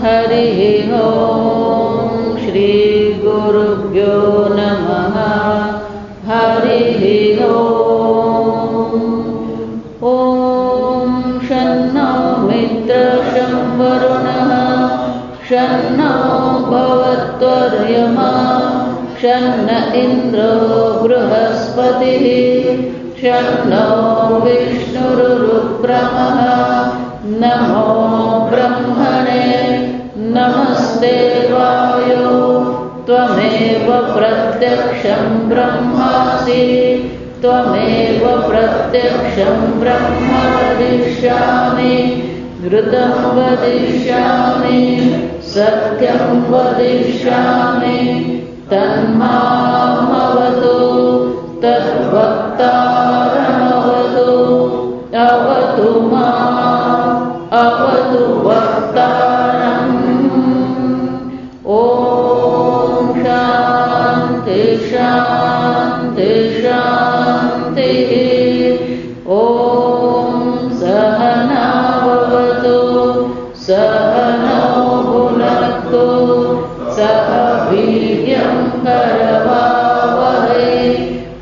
हरिः ओम् श्री गुरुभ्यो नमः। हरिः ओम्। ॐ शन्नो मित्रः शं वरुणः शन्नो भवत्वर्यमा शन्न इन्द्रो बृहस्पतिः शन्नो विष्णुरुक्रमः। नमो ब्रह्मणे नमस्ते वायो त्वमेव प्रत्यक्षं ब्रह्मासि त्वमेव प्रत्यक्षं ब्रह्म वदिष्यामि ऋतं वदिष्यामि सत्यं वदिष्यामि तन्मामवतु तद्वक्तारमवतु अवतु माम् अवतु वक्तारम्। ॐ शान्ति शान्ति शान्तिः। ॐ सहनाववतु सहनौ भुनक्तु सह वीर्यं करवावहै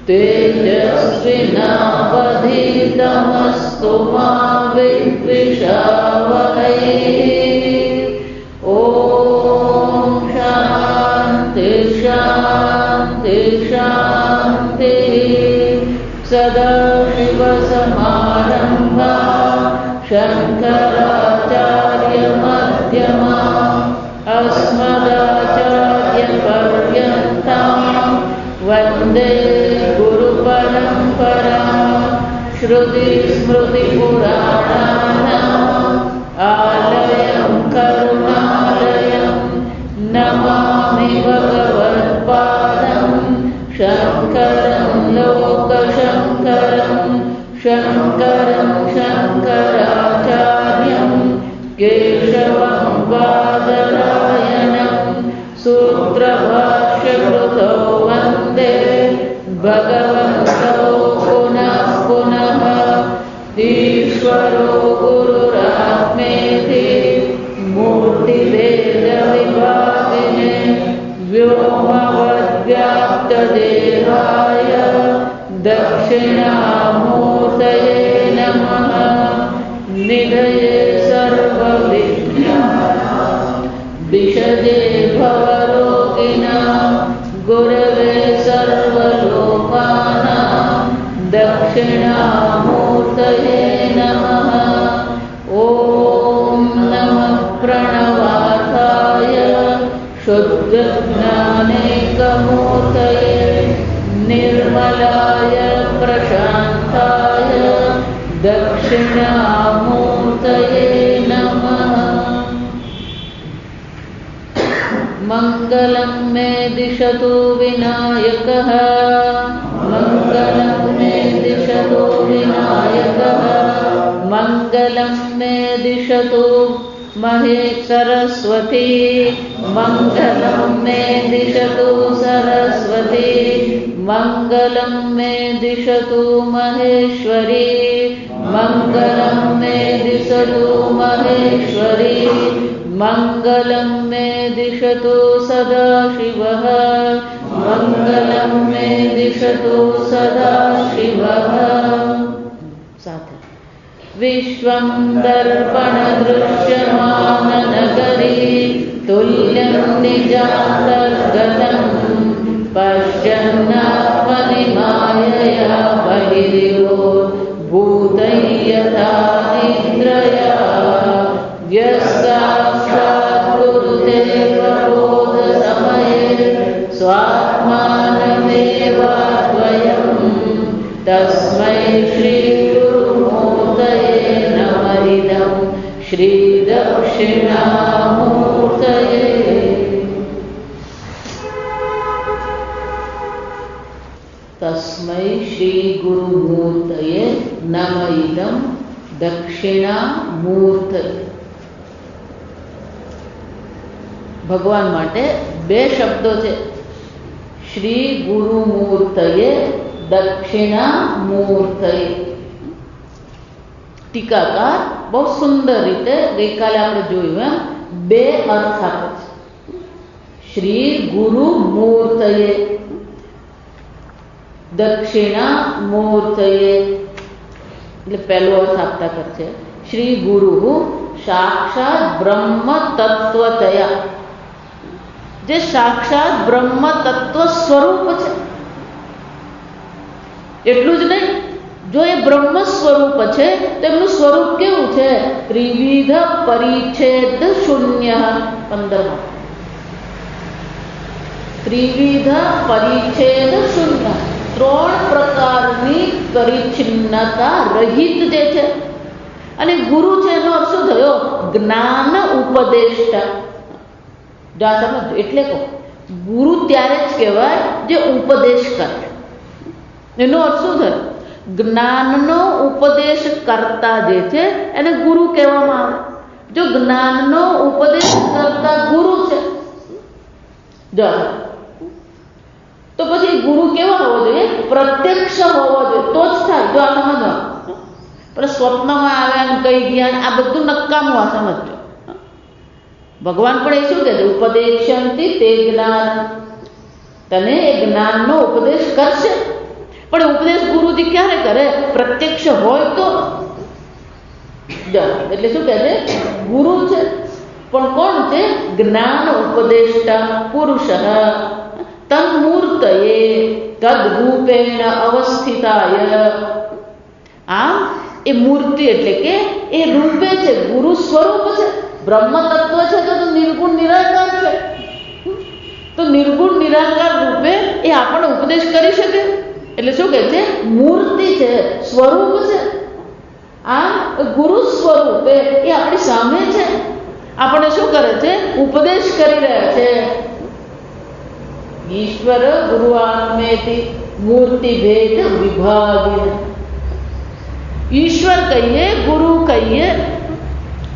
तेजस्विनावधीतमस्तु मा विद्विषावहै। ॐ शान्ति शान्ति शान्तिः। सदाशिवसमारम्भाः शङ्कराचार्यमध्यमाः अस्मदाचार्यपर्यन्तां वन्दे गुरुपरम्पराम्। श्रुतिस्मृतिपुराणानाम् आलयं करुणालयं नमामि भगवत्पादं शङ्करं लोकशङ्करं शङ्करं शङ्कराचार्यं केशवं बादरायणं सूत्रभाष्यकृतौ वन्दे भगवन्तौ पुनः पुनः। ईश्वरो गुरुरात्मेति मूर्तिभेदविभागिने व्योमवद्व्याप्तदेहाय दक्षिणामूर्तये नमः। निधये सर्वविघ्नानां विषजे भवरोगिणां गुरवे सर्वलोकानां दक्षिणामूर्तये नमः। ॐ नमः प्रणवार्थाय शुद्धज्ञानैकमूर्तये निर्मलाय प्रशान्ताय दक्षिणामूर्तये नमः। मङ्गलं मे दिशतु विनायकः मङ्गलं मे दिशतु विनायकः मङ्गलं मे दिशतु महे सरस्वती मङ्गलं मे दिशतु सरस्वती मङ्गलं मे दिशतु महेश्वरी मङ्गलं मे दिशतु महेश्वरी मङ्गलं मे दिशतु सदाशिवः मङ्गलं मे दिशतु सदाशिवः। विश्वं दर्पणदृश्यमाननगरी तुल्यं निजान्तर्गतं पश्यन्नात्मनि मायया बहिर्भूतैः यथा निद्रया यस्साक्षात् कुरुते प्रबोधसमये स्वात्मानमेवाद्वयं तस्मै श्रीगुरुमूर्तये नमः। इदं श्रीदक्षिणामूर्तये। तस्मै श्रीगुरुमूर्तये नमः। इदं दक्षिणामूर्तये। ભગવાન માટે બે શબ્દો છે, શ્રી ગુરુમૂર્તયે દક્ષિણામૂર્તયે. ટીકાકાર બહુ સુંદર રીતે ગઈકાલે આપણે જોયું એમ બે અર્થ આપે છે. શ્રી ગુરુ મૂર્તયે, દક્ષિણા મૂર્તયે, એટલે પહેલો અર્થ આપતા કરશે શ્રી ગુરુ સાક્ષાત બ્રહ્મ તત્વતયા, જે સાક્ષાત બ્રહ્મ તત્વ સ્વરૂપ છે. એટલું જ નહીં, જો એ બ્રહ્મ સ્વરૂપ છે તો એમનું સ્વરૂપ કેવું છે? ત્રિવિધ પરિચ્છેદ શૂન્ય. 15 ત્રિવિધ પરિચ્છેદ શૂન્ય, 3 પ્રકારની પરિચ્છિન્નતા રહિત જે છે. અને ગુરુ છે એનો અર્થ શું થયો? જ્ઞાન ઉપદેષ્ટા. સમજ, એટલે કહો ગુરુ ત્યારે જ કહેવાય જે ઉપદેશ કરે. એનો અર્થ શું થયો? જ્ઞાનનો ઉપદેશ કરતા જે છે એને ગુરુ કહેવામાં આવે. જો જ્ઞાનનો ઉપદેશ કરતા ગુરુ છે તો પછી ગુરુ કેવા હોવો જોઈએ? પ્રત્યક્ષ હોવો જોઈએ, તો જ થાય. જો આ સમજવાનું, પણ સ્વપ્નમાં આવ્યા કઈ જ્ઞાન, આ બધું નકામું. આ સમજો, ભગવાન પણ એ શું કહે છે? ઉપદેશંતિ તે જ્ઞાન, તને એ જ્ઞાનનો ઉપદેશ કરશે. પણ ઉપદેશ ગુરુજી ક્યારે કરે? પ્રત્યક્ષ હોય તો. એટલે શું કહે છે? ગુરુ છે પણ કોણ છે? જ્ઞાન ઉપદેષ્ટા પુરુષ તન્મૂર્તયે તદ્રૂપેણ અવસ્થિતાય. આમ એ મૂર્તિ એટલે કે એ રૂપે છે, ગુરુ સ્વરૂપ છે, બ્રહ્મ તત્વ છે તો નિર્ગુણ નિરાકાર છે. તો નિર્ગુણ નિરાકાર રૂપે એ આપણને ઉપદેશ કરી શકે. એટલે શું કહે છે? મૂર્તિ છે, સ્વરૂપ છે. આમ ગુરુ સ્વરૂપે એ આપણી સામે છે, આપણે શું કરે છે? ઉપદેશ કરી રહ્યા છે. ઈશ્વર ગુરુ આત્મેતિ મૂર્તિ ભેદ વિભાગિન. ઈશ્વર કહીએ, ગુરુ કહીએ,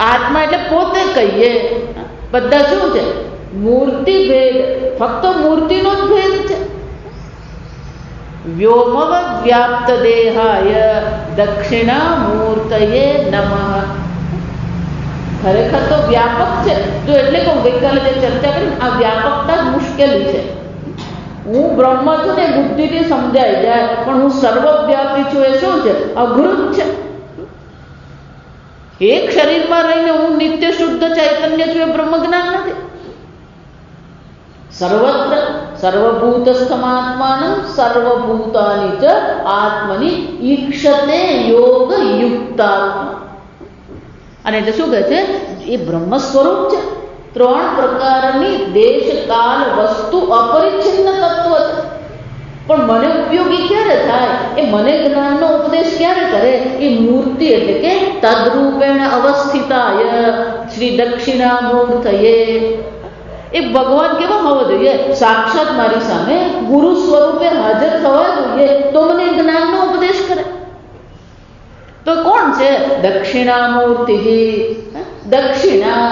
આત્મા એટલે પોતે કહીએ, બધા શું છે? મૂર્તિ ભેદ. ફક્ત મૂર્તિનો જ ભેદ છે. વ્યોમવ વ્યાપ્ત દેહાય દક્ષિણા મૂર્તયે નમઃ. ખરેખર તો વ્યાપક છે. જો એટલે કહું, ગઈકાલે જે ચર્ચા કરી, આ વ્યાપકતા જ મુશ્કેલી છે. હું બ્રહ્મ છું ને બુદ્ધિથી સમજાઈ જાય, પણ હું સર્વવ્યાપી છું એ શું છે? અઘરું જ છે. એક શરીરમાં રહીને હું નિત્ય શુદ્ધ ચૈતન્ય છું એ બ્રહ્મ જ્ઞાન નથી. સર્વત્ર સર્વભૂતસ્થમાત્માન સર્વભૂતાની ચ આત્મની ઈક્ષતે યોગ યુક્તાત્મા. અને એટલે શું કહે છે? એ બ્રહ્મ સ્વરૂપ છે. 3 પ્રકારની દેશ કાલ વસ્તુ અપરિચ્છિન્ન તત્વ છે. પણ મને ઉપયોગી ક્યારે થાય? એ મને જ્ઞાનનો ઉપદેશ ક્યારે કરે? એ મૂર્તિ એટલે કે તદ્રૂપેણ અવસ્થિતાય શ્રી દક્ષિણામૂર્તયે. એ ભગવાન કેવા હોવો જોઈએ? સાક્ષાત મારી સામે ગુરુ સ્વરૂપે હાજર થવા જોઈએ, તો મને જ્ઞાનનો ઉપદેશ કરે. તો કોણ છે? દક્ષિણામૂર્તિ. દક્ષિણા,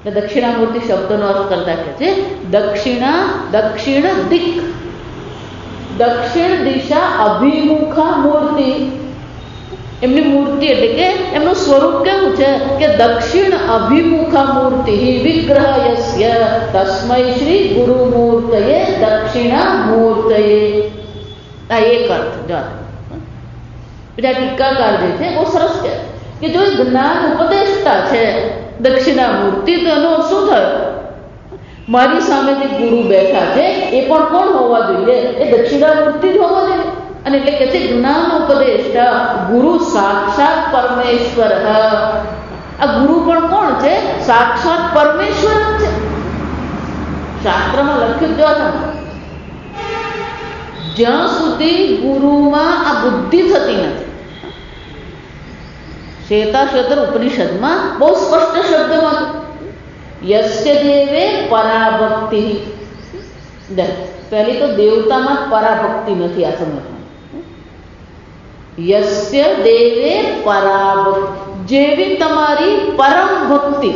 દક્ષિણામૂર્તિ શબ્દનો અર્થ કરતા કહે છે દક્ષિણા, દક્ષિણ દિક, દક્ષિણ દિશા અભિમુખા મૂર્તિ. એમની મૂર્તિ એટલે કે એમનું સ્વરૂપ કેવું છે? કે દક્ષિણ અભિમુખા મૂર્તિ વિગ્રહયસ્ય તસ્મૈ શ્રી ગુરુ મૂર્તયે દક્ષિણા મૂર્તયે. આ એક અર્થ. જો બીજા ટીકાકાર જે છે બહુ સરસ છે કે જો જ્ઞાન ઉપદેશતા છે દક્ષિણા મૂર્તિ, તો એનો શું થયો? મારી સામે જે ગુરુ બેઠા છે એ પણ કોણ હોવા જોઈએ? એ દક્ષિણા મૂર્તિ જ હોવા જોઈએ. અને એટલે કે છે જ્ઞાન ઉપદેષ્ટા ગુરુ સાક્ષાત પરમેશ્વર. આ ગુરુ પણ કોણ છે? સાક્ષાત પરમેશ્વર જ છે. શાસ્ત્રમાં લખ્યું જો જ્યાં સુધી ગુરુમાં આ બુદ્ધિ થતી નથી. શ્વેતાશ્વતર ઉપનિષદમાં બહુ સ્પષ્ટ શબ્દમાં યસ્ય દેવે પરાભક્તિ. પહેલી તો દેવતામાં પરાભક્તિ નથી. આ સમજમાં યસ્ય દેવે પરાભક્તિ, જેવી તમારી પરમ ભક્તિ,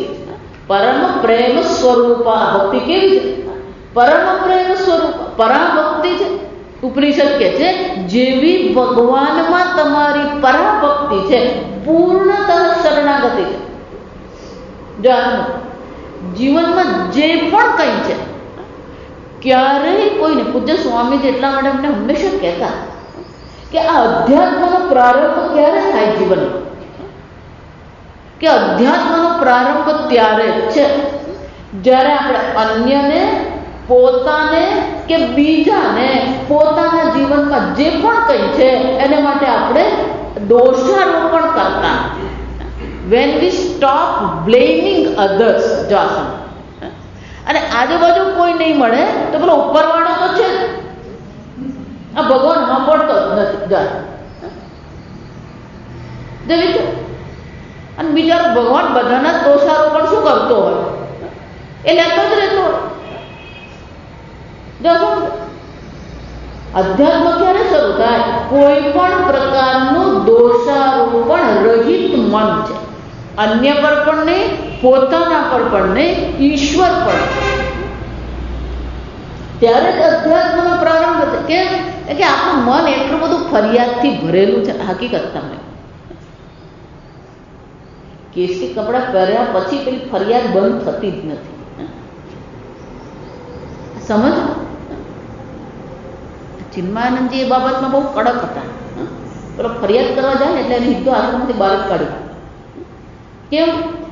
પરમ પ્રેમ સ્વરૂપા. ભક્તિ કેવી છે? પરમ પ્રેમ સ્વરૂપ. પરાભક્તિ છે. ઉપનિષદ કે છે જેવી ભગવાનમાં તમારી પરાભક્તિ છે, પૂર્ણતઃ શરણાગતિ છે. જો જીવનમાં જે પણ કંઈ છે, ક્યારેય કોઈને, પૂજ્ય સ્વામીજી એટલા માટે અમને હંમેશા કહેતા કે આ અધ્યાત્મનો પ્રારંભ ક્યારે થાય જીવનમાં, કે અધ્યાત્મનો પ્રારંભ ત્યારે જ છે જ્યારે આપણે અન્યને, પોતાને કે બીજાને, પોતાના જીવનમાં જે પણ કંઈ છે એને માટે આપણે દોષારોપણ કરતા. When we stop blaming others, જાસમ, અને આજુબાજુ કોઈ નહીં મળે તો પેલો ઉપરવાળો તો છે જ, આ ભગવાન સાંભળતો જ નથી. જાસમ અને બિચારો ભગવાન બધાના દોષારોપણ શું કરતો હોય, એ લેતો જ રહેતો હોય. જાસમ અધ્યાત્મ ક્યારે શરૂ થાય? કોઈ પણ પ્રકારનું દોષારોપણ રહિત મન છે, અન્ય પર પણ નહીં, પોતાના પર પણ નહીં, ઈશ્વર પર, ત્યારે જ અધ્યાત્મનો પ્રારંભ છે. કેમ કે આપણું મન એટલું બધું ફરિયાદથી ભરેલું છે. હકીકત તમને કેસરી કપડાં પહેર્યા પછી પેલી ફરિયાદ બંધ થતી જ નથી. સમજ? ચિન્મયાનંદજી એ બાબતમાં બહુ કડક હતા. પેલો ફરિયાદ કરવા જાય ને એટલે એને સીધો આશ્રમમાંથી બહાર જ કાઢી. કેમ?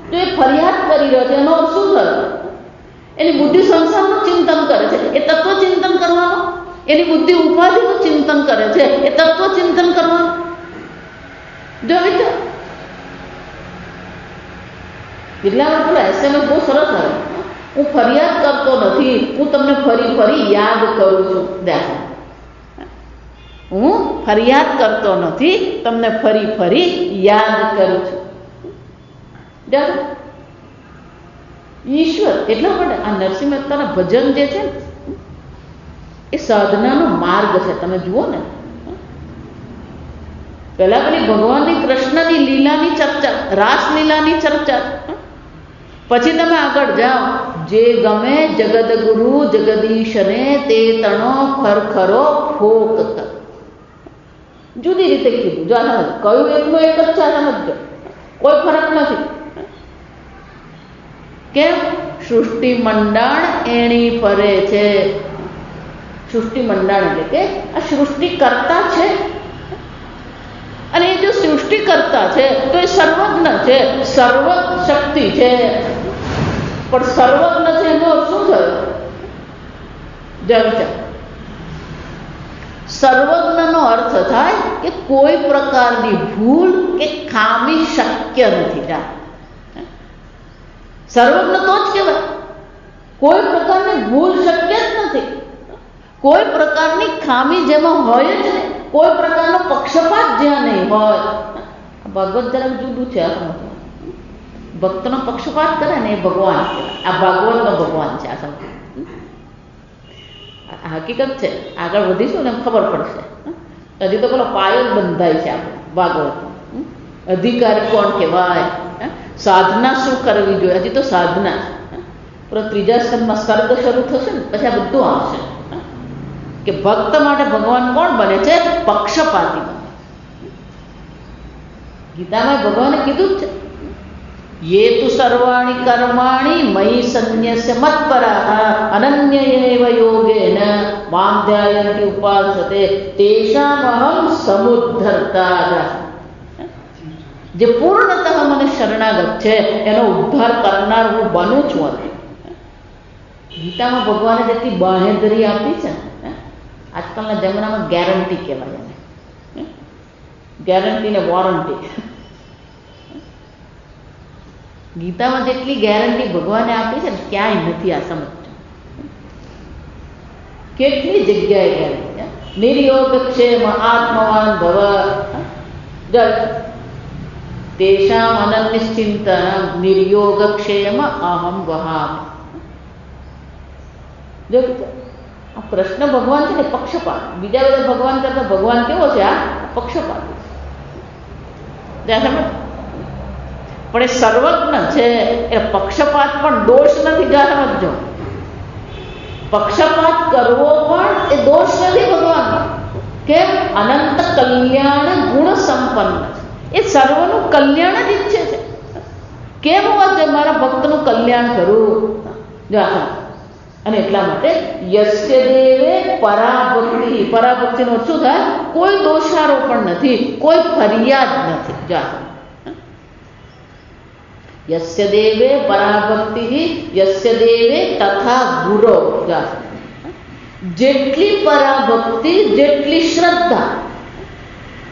તો એ ફરિયાદ કરી રહ્યો છે, એનો શું થયો? એની બુદ્ધિ સંસારનું ચિંતન કરે છે, એ તત્વ ચિંતન કરવાનું. એની બુદ્ધિ ઉપાધિનું ચિંતન કરે છે, એ તત્વ ચિંતન કરવાનું. જો વિચાર એટલા પેલો SMS બહુ સરસ આવે, હું ફરિયાદ કરતો નથી, હું તમને ફરી ફરી યાદ કરું છું. દેખો, હું ફરિયાદ કરતો નથી, તમને ફરી ફરી યાદ કરું છું. દેખો, ઈશ્વર એટલા માટે આ નરસિંહ મહેતાના ભજન જે છે ને એ સાધનાનો માર્ગ છે. તમે જુઓ ને, પહેલા પેલી ભગવાનની કૃષ્ણની લીલાની ચર્ચા, રાસલીલાની ચર્ચા, પછી તમે આગળ જાઓ, જે ગમે જગદ ગુરુ જગદીશને તે તણો ખરખરો ફોક કર. જુદી રીતે કીધું. જો સમજ, કયું એકનું એક જ છે, સમજો, કોઈ ફરક નથી. કેમ? સૃષ્ટિ મંડાણ એણી ફરે છે. સૃષ્ટિ મંડાણ એટલે કે આ સૃષ્ટિ કરતા છે, અને એ જો સૃષ્ટિ કરતા છે તો એ સર્વજ્ઞ છે, સર્વ શક્તિ છે. પણ સર્વજ્ઞ છે એનો શું થયો? જય સર્વજ્ઞનો અર્થ થાય કે કોઈ પ્રકારની ભૂલ કે ખામી શક્ય નથી. જા સર્વજ્ઞ તો જ કહેવાય. કોઈ પ્રકારની ભૂલ શક્ય જ નથી, કોઈ પ્રકારની ખામી જેમાં હોય જ નહીં, કોઈ પ્રકારનો પક્ષપાત જ્યાં નહીં હોય. ભાગવત જરાક જુદું છે. ભક્તનો પક્ષપાત કરે ને એ ભગવાન કહેવાય. આ ભાગવતનો ભગવાન છે. આ સમજ, હકીકત છે. આગળ વધીશું ને ખબર પડશે. હજી તો પેલો પાયો જ બંધાય છે આપણે ભાગવત. અધિકારી કોણ કહેવાય, સાધના શું કરવી જોઈએ, હજી તો સાધના. પણ ત્રીજા સ્તરમાં સર્ગ શરૂ થશે ને પછી આ બધું આવશે કે ભક્ત માટે ભગવાન કોણ બને છે? પક્ષપાતી બને. ગીતામાં ભગવાને કીધું જ છે, યે તુ સર્વાણી કર્માણી મયી સંન્યસ્ય મત્પરાઃ અનન્યૈવ યોગેન માં ધ્યાયન્તિ ઉપાસતે તેષામહં સમુદ્ધર્તા. જે પૂર્ણતઃ મને શરણાગત છે એનો ઉદ્ધાર કરનાર હું બનું છું. ગીતામાં ભગવાને જેટલી બાંહેધરી આપી છે ને, આજકાલના જમાનામાં ગેરંટી કહેવાય એને. ગેરંટી ને વોરંટી. ગીતામાં જેટલી ગેરંટી ભગવાને આપી છે ને ક્યાંય નથી. આ સમજો, કેટલી જગ્યાએ ગેરંટી. નિર્યોગ ક્ષેમ આત્મવાન ભવ તેષામ અનન્યશ્ચિંતન નિર્યોગ ક્ષેમ અહમ વહામિ. જો આ કૃષ્ણ ભગવાન છે ને પક્ષપાત. બીજા બધા ભગવાન કરતા ભગવાન કેવો છે? આ પક્ષપાત. પણ એ સર્વજ્ઞ છે, એ પક્ષપાત પણ દોષ નથી. જા સમજો, પક્ષપાત કરવો પણ એ દોષ નથી ભગવાન. કેમ? અનંત કલ્યાણ ગુણ સંપન્ન છે. એ સર્વનું કલ્યાણ જ ઈચ્છે છે. કેમ હું મારા ભક્તનું કલ્યાણ કરું? જો અને એટલા માટે યસ્ય દેવે પરાભક્તિ, પરાભક્તિનો અર્થ શું થાય? કોઈ દોષારોપણ નથી, કોઈ ફરિયાદ નથી. જા યસ્ય દેવે પરાભક્તિ યસ્ય દેવે તથા ગુરો. જા જેટલી પરાભક્તિ, જેટલી શ્રદ્ધા,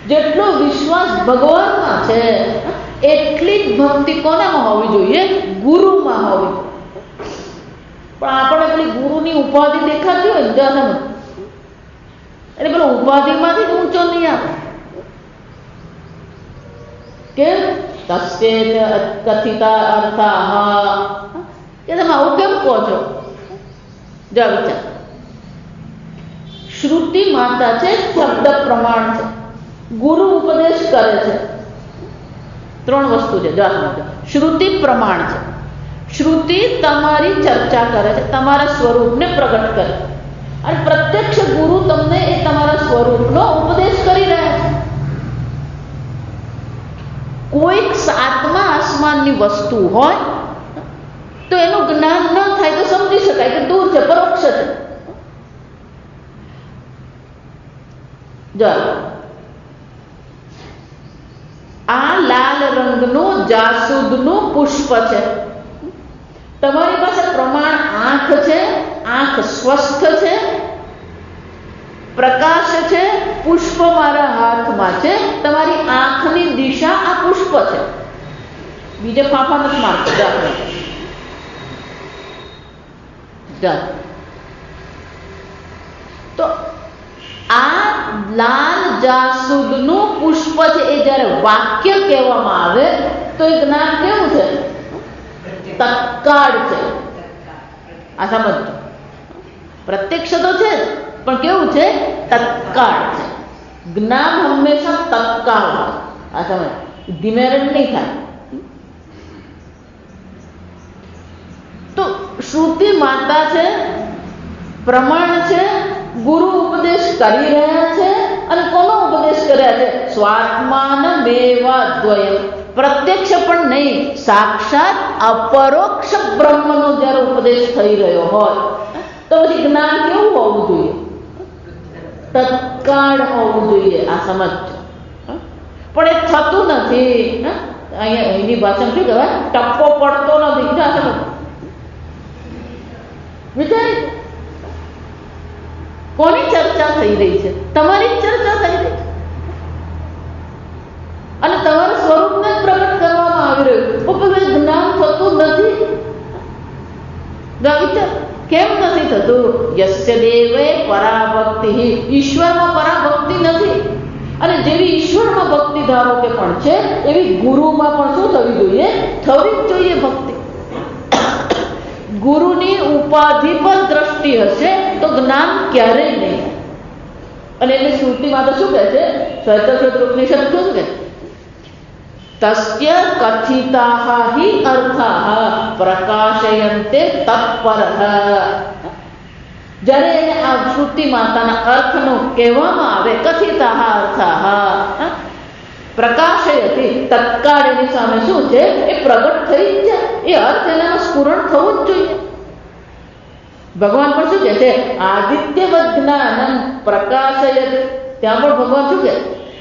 જેટલો વિશ્વાસ ભગવાનમાં છે, એટલી જ ભક્તિ કોનામાં હોવી જોઈએ? ગુરુમાં હોવી. પણ આપણે પેલી ગુરુની ઉપાધિ દેખાતી હોય ને જાને, એટલે પેલો ઉપાધિમાંથી જ ઊંચો નહીં આવે. કેમ? તસ્ય કથિતા અર્થાહ, કે તમે આવું કેમ કહો છો? જા વિચાર. શ્રુતિ માતા છે, શબ્દ પ્રમાણ છે, ગુરુ ઉપદેશ કરે છે. ત્રણ વસ્તુ છે. જો શ્રુતિ પ્રમાણ છે. શ્રુતિ તમારી ચર્ચા કરે છે, તમારા સ્વરૂપને પ્રગટ કરે, અને પ્રત્યક્ષ ગુરુ તમને એ તમારા સ્વરૂપનો ઉપદેશ કરી રહ્યા છે. કોઈક સાતમા આસમાનની વસ્તુ હોય તો એનું જ્ઞાન ન થાય તો સમજી શકાય કે દૂર છે, પરોક્ષ છે. જો આ લાલ રંગનું જાસૂદનું પુષ્પ છે. તમારી પાસે પ્રમાણ આંખ છે, આંખ સ્વસ્થ છે, પ્રકાશ છે, પુષ્પ મારા હાથમાં છે. તમારી આંખની દિશા આ પુષ્પ છે, બીજે ફાંફા નથી મારતો. તો આ લાલ જાસૂદનું પુષ્પ છે, એ જ્યારે વાક્ય કહેવામાં આવે તો એ જ્ઞાન કેવું છે? તત્કાળ છે. આ સમજો. પ્રત્યક્ષ તો છે પણ કેવું છે? તત્કાળ છે. જ્ઞાન હંમેશા તત્કાળ હોય. આ સમજ, ધીમે રન નહીં થાય. તો શ્રુતિ માતા છે, પ્રમાણ છે, ગુરુ ઉપદેશ કરી રહ્યા છે. અને કોનો ઉપદેશ કર્યા છે? સ્વાત્માન મેવાદ્વયમ, પ્રત્યક્ષ પણ નહીં, સાક્ષાત અપરોક્ષ બ્રહ્મનો જ્યારે ઉપદેશ થઈ રહ્યો હોય તો પછી જ્ઞાન કેવું હોવું જોઈએ? તત્કાળ હોવું જોઈએ. આ સમજો. પણ એ થતું નથી. અહીંયા એની ભાષામાં શું કહેવાય? ટપ્પો પડતો નથી. આ સમજ વિચાર. કોની ચર્ચા થઈ રહી છે? તમારી જ ચર્ચા થઈ રહી છે, અને તમારા સ્વરૂપને પ્રગટ કરવામાં આવી રહ્યું. પણ જ્ઞાન થતું નથી. વિચાર, કેમ નથી થતું? યસ્ય દેવે પરાભક્તિ, ઈશ્વરમાં પરાભક્તિ નથી. અને જેવી ઈશ્વરમાં ભક્તિ ધારો કે પણ છે, એવી ગુરુમાં પણ શું થવી જોઈએ? થવી જ જોઈએ ભક્તિ. ગુરુની ઉપાધિ પર દ્રષ્ટિ હશે તો જ્ઞાન ક્યારેય નહીં. અને એટલે શ્રુતિમાં તો શું કહે છે? શ્વેતશ્વેત ઉપનિષદ શું કહે? તસ્ય કથિતાઃ હિ અર્થાઃ પ્રકાશયન્તે તત્પરઃ. જ્યારે એને આ શ્રુતિ માતાના અર્થનો કહેવામાં આવે, કથિતાઃ અર્થાઃ પ્રકાશયતિ, તત્કાળ એની સામે શું છે? એ પ્રગટ થઈ જ જાય. એ અર્થ એનામાં સ્ફુરણ થવું જ જોઈએ. ભગવાન પણ શું કહે છે? આદિત્યવદ જ્ઞાનમ પ્રકાશયતિ. ત્યાં પણ ભગવાન શું કહે?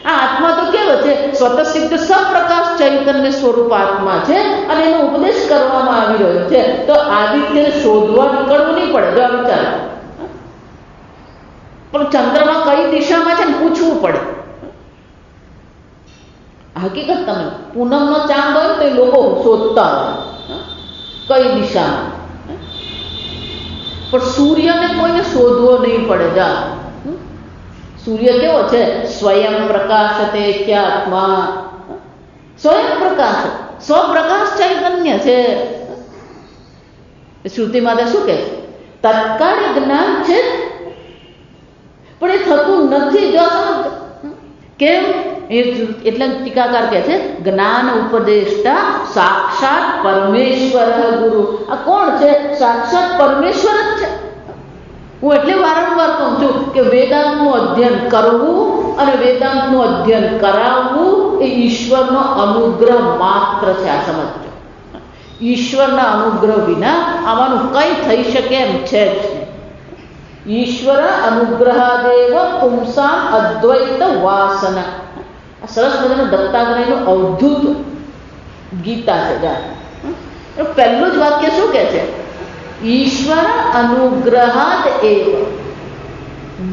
આ આત્મા તો કેવો છે? સ્વતઃસિદ્ધ સપ્રકાશ ચૈતન્ય સ્વરૂપ આત્મા છે, અને એનો ઉપદેશ કરવામાં આવી રહ્યો છે. તો આદિત્યને શોધવા નીકળવું નહીં પડે. જો વિચાર, પણ ચંદ્રમાં કઈ દિશામાં છે ને પૂછવું પડે. હકીકત તમે પૂનમનો ચાંદ હોય તો એ લોકો શોધતા હોય કઈ દિશામાં, પણ સૂર્યને કોઈને શોધવો નહીં પડે. જા સૂર્ય કેવો છે? સ્વયં પ્રકાશતે ક્યાત્મા. સ્વયં પ્રકાશ, સ્વપ્રકાશ ચૈતન્ય છે. શ્રુતિ માતા શું કહે? તત્કાળ જ્ઞાન છે, પણ એ થતું નથી. જો કેમ? એટલે ટીકાકાર કહે છે જ્ઞાન ઉપદેષ્ટા સાક્ષાત પરમેશ્વર ગુરુ. આ કોણ છે? સાક્ષાત પરમેશ્વર જ છે. હું એટલે વારંવાર કહું છું કે વેદાંતનું અધ્યયન કરવું અને વેદાંતનું અધ્યયન કરાવવું એ ઈશ્વરનો અનુગ્રહ માત્ર છે. આ સમજો. ઈશ્વરના અનુગ્રહ વિના આવાનું કંઈ થઈ શકે એમ છે જ નહીં. ઈશ્વર અનુગ્રહાદેવ પુંસામ અદ્વૈત વાસના. આ સરસ મજાનું દત્તાત્રેયનું અવધૂત ગીતા છે. જા પહેલું જ વાક્ય શું કહે છે? ઈશ્વર અનુગ્રહાદ એવ.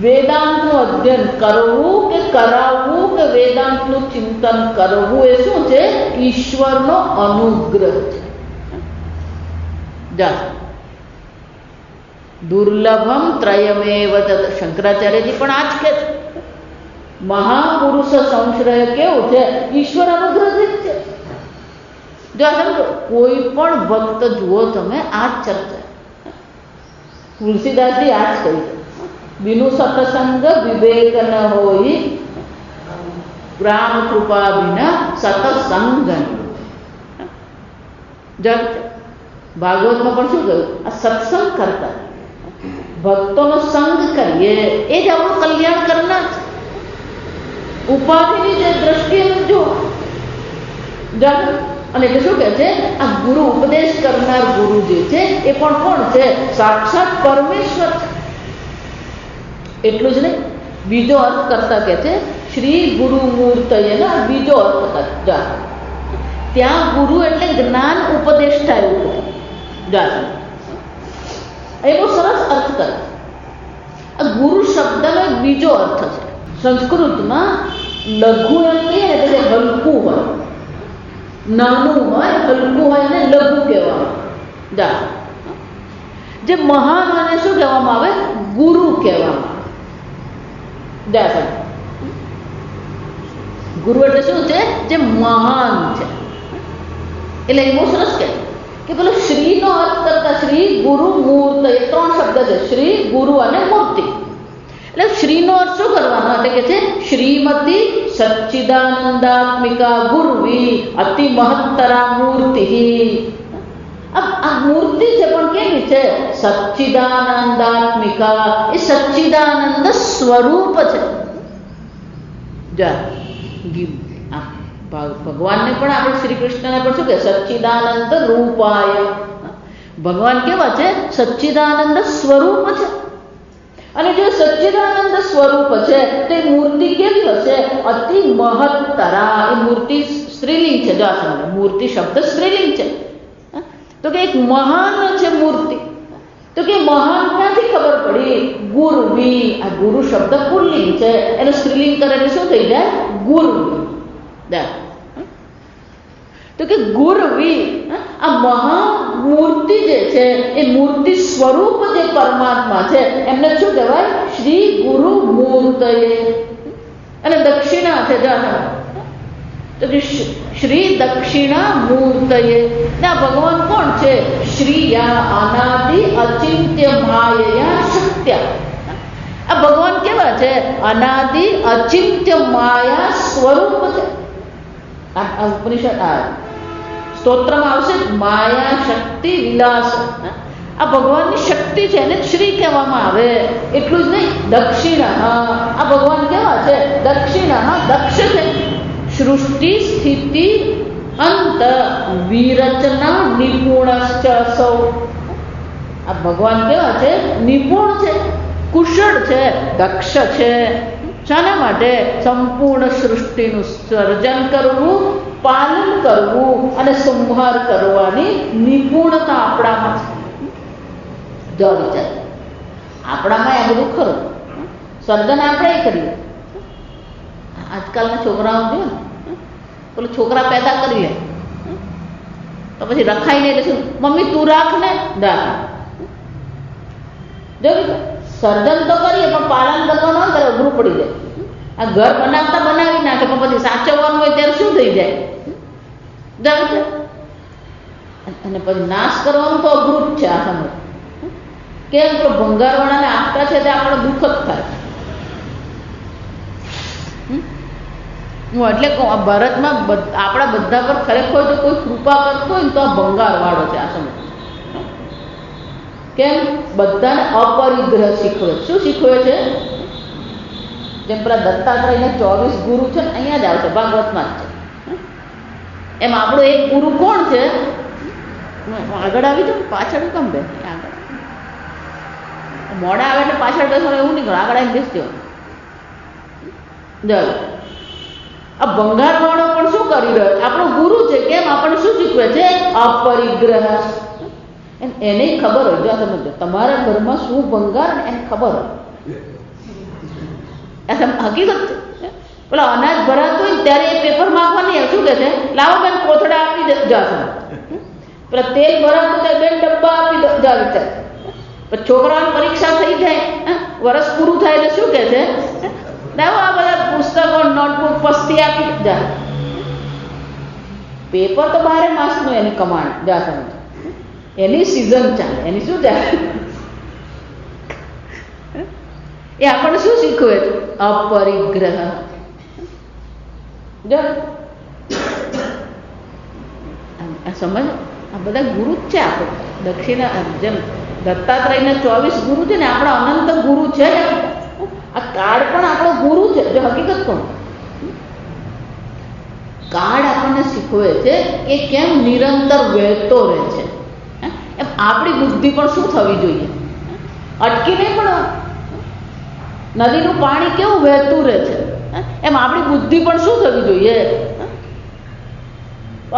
વેદાંતનું અધ્યયન કરવું કે કરાવવું કે વેદાંતનું ચિંતન કરવું એ શું છે? ઈશ્વરનો અનુગ્રહ છે. જા દુર્લભમ ત્રયમેવ તત. શંકરાચાર્યજી પણ આ જ કે મહાપુરુષ સંશ્રય કેવું છે? ઈશ્વર અનુગ્રહિત છે. જો સમજો, કોઈ પણ ભક્ત જુઓ તમે, આ જ ચર્ચા તુલસીદાસજી આ જ કહી છે. બિનુ સતસંગ વિવેક ન હોય, રામ કૃપા વિના સતસંગ. ભાગવતમાં પણ શું કહ્યું? આ સત્સંગ કરતા ભક્તોનો સંગ કરીએ એ જ આપણું કલ્યાણ કરનાર છે. ઉપાધિની જે દ્રષ્ટિએ જો અને એટલે શું કહે છે? આ ગુરુ ઉપદેશ કરનાર ગુરુ જે છે એ પણ કોણ છે? સાક્ષાત પરમેશ્વર છે. એટલું જ નહીં, બીજો અર્થ કરતા કે છે શ્રી ગુરુ મૂર્તયનો બીજો અર્થ કરતા. ત્યાં ગુરુ એટલે જ્ઞાન ઉપદેષ્ટા એવું જાણ. એ બહુ સરસ અર્થ કરે. આ ગુરુ શબ્દનો એક બીજો અર્થ છે. સંસ્કૃતમાં લઘુ એમ કહીએ ને એટલે હલકું હોય, નાનું હોય, હલકું હોય અને લઘુ કહેવામાં. જા જે મહાન હોય શું કહેવામાં આવે? ગુરુ કહેવામાં. જા સાહેબ, ગુરુ એટલે શું છે? જે મહાન છે. એટલે એ બહુ સરસ કહે કે પેલો શ્રીનો અર્થ કરતા શ્રી ગુરુ મૂર્ત, એ ત્રણ શબ્દ છે, શ્રી ગુરુ અને મૂર્તિ. એટલે શ્રીનો અર્થ શું કરવાનો? એટલે કે છે શ્રીમતી સચ્ચિદાનંદાત્મિકા ગુરુવી અતિ મહત્તરા મૂર્તિ. આ મૂર્તિ છે પણ કેવી છે? સચ્ચિદાનંદાત્મિકા. એ સચ્ચિદાનંદ સ્વરૂપ છે. જા ભગવાનને પણ આપણે શ્રી કૃષ્ણને પણ શું કે? સચ્ચિદાનંદ રૂપાય. ભગવાન કેવા છે? સચ્ચિદાનંદ સ્વરૂપ છે. અને જો સચ્ચિદાનંદ સ્વરૂપ છે તો એ મૂર્તિ કેવી હશે? અતિ મહત્તરા. એ મૂર્તિ સ્ત્રીલિંગ છે. જો આ મૂર્તિ શબ્દ સ્ત્રીલિંગ છે. તો કે એક મહાન છે મૂર્તિ. તો કે મહાન ક્યાંથી ખબર પડી? ગુરવી. આ ગુરુ શબ્દ પુલ્લિંગ છે, એનું સ્ત્રીલિંગ કરે એટલે શું થઈ જાય? ગુરવી. તો કે ગુરવી, આ મહામૂર્તિ જે છે એ મૂર્તિ સ્વરૂપ જે પરમાત્મા છે એમને શું કહેવાય? શ્રી ગુરુ મૂર્તયે. અને દક્ષિણા છે. તો કે શ્રી દક્ષિણા મૂર્તયે. આ ભગવાન કોણ છે? શ્રીયા અનાદિ અચિંત્ય માયયા શક્ત્ય. આ ભગવાન કેવા છે? અનાદિ અચિંત્ય માયા સ્વરૂપ છે. આ ઉપનિષદ સ્તોત્રમાં આવશે માયા શક્તિ વિલાસ. આ ભગવાનની શક્તિ છે એને શ્રી કહેવામાં આવે. એટલું જ નહીં, દક્ષિણ. આ ભગવાન કેવા છે? દક્ષિણ દક્ષ છે. સૃષ્ટિ સ્થિતિ અંત વિરચના નિપુણશ્ચ સૌ. આ ભગવાન કેવા છે? નિપુણ છે, કુશળ છે, દક્ષ છે. શાના માટે? સંપૂર્ણ સૃષ્ટિનું સર્જન કરવું, પાલન કરવું અને સંહાર કરવાની નિપુણતા આપણામાં છે. જો વિચાર, આપણામાં આ બધું ખરું. સર્જન આપણે કરીએ. આજકાલના છોકરાઓ જો ને, પેલો છોકરા પેદા કરી લે તો પછી રખાય નહીં એટલે શું? મમ્મી તું રાખ ને. જો સર્જન તો કરીએ પણ પાલન કરવાનું હોય ત્યારે અઘરું પડી જાય. આ ઘર બનાવતા બનાવી નાખે પણ પછી સાચવવાનું હોય ત્યારે શું થઈ જાય? અને પછી નાશ કરવાનું તો અઘરું જ છે. આ સમય કેમ? તો ભંગારવાળાને આપતા છે તે આપણે દુઃખ જ થાય. હું એટલે કહું, આ ભારતમાં આપણા બધા પર ખરેખર જો કોઈ કૃપા કરતો હોય ને તો આ ભંગારવાળો છે. આ સમય કેમ? બધાને અપરિગ્રહ શીખવે. શું શીખવે છે? જેમ પેલા દત્તાત્રેયના 24 ગુરુ છે ને, અહીંયા જ આવશે, ભાગવતમાં જ છે. એમ આપણો એક ગુરુ કોણ છે? આગળ આવી જાઓ, પાછળ કેમ બે? આગળ મોડા આવે એટલે પાછળ બેસવાનું એવું નહીં કરો, આગળ આવીને બેસજો. ચાલો, આ ભંગારવાળો પણ શું કરી રહ્યો? આપણો ગુરુ છે. કેમ? આપણને શું શીખવે છે? અપરિગ્રહ. એને ખબર હોય. જો સમજો, તમારા ઘરમાં શું ભંગાર એને ખબર હોય. હકીકત છે. પેલા અનાજ ભરાતું હોય ત્યારે એ પેપર માંગવાની શું કે છે? લાવો બેન કોથળા આપી દે. પેલા તેલ ભરાતું ત્યારે બેન ડબ્બા આપી દો. પછી છોકરાઓની પરીક્ષા થઈ જાય, વર્ષ પૂરું થાય એટલે શું કે છે? લાવો આ બધા પુસ્તકો, નોટબુક પસ્તી આપી જાય. પેપર તો 12 માસનું એની કમાણ. જા સમજ, એની સિઝન ચાલે. એની શું ચાલે? એ આપણને શું શીખવે છે? અપરિગ્રહ. જો સમજ, આ બધા ગુરુ જ છે. આપણે દક્ષિણા જેમ દત્તાત્રેયના 24 ગુરુ છે ને, આપણા અનંત ગુરુ છે. આ કાળ પણ આપણો ગુરુ છે. જો હકીકત કહું, કાળ આપણને શીખવે છે કે કેમ નિરંતર વહેતો રહે છે. એમ આપણી બુદ્ધિ પણ શું થવી જોઈએ? અટકી નહીં પણ નદીનું પાણી કેવું વહેતું રહે છે, એમ આપણી બુદ્ધિ પણ શું થવી જોઈએ?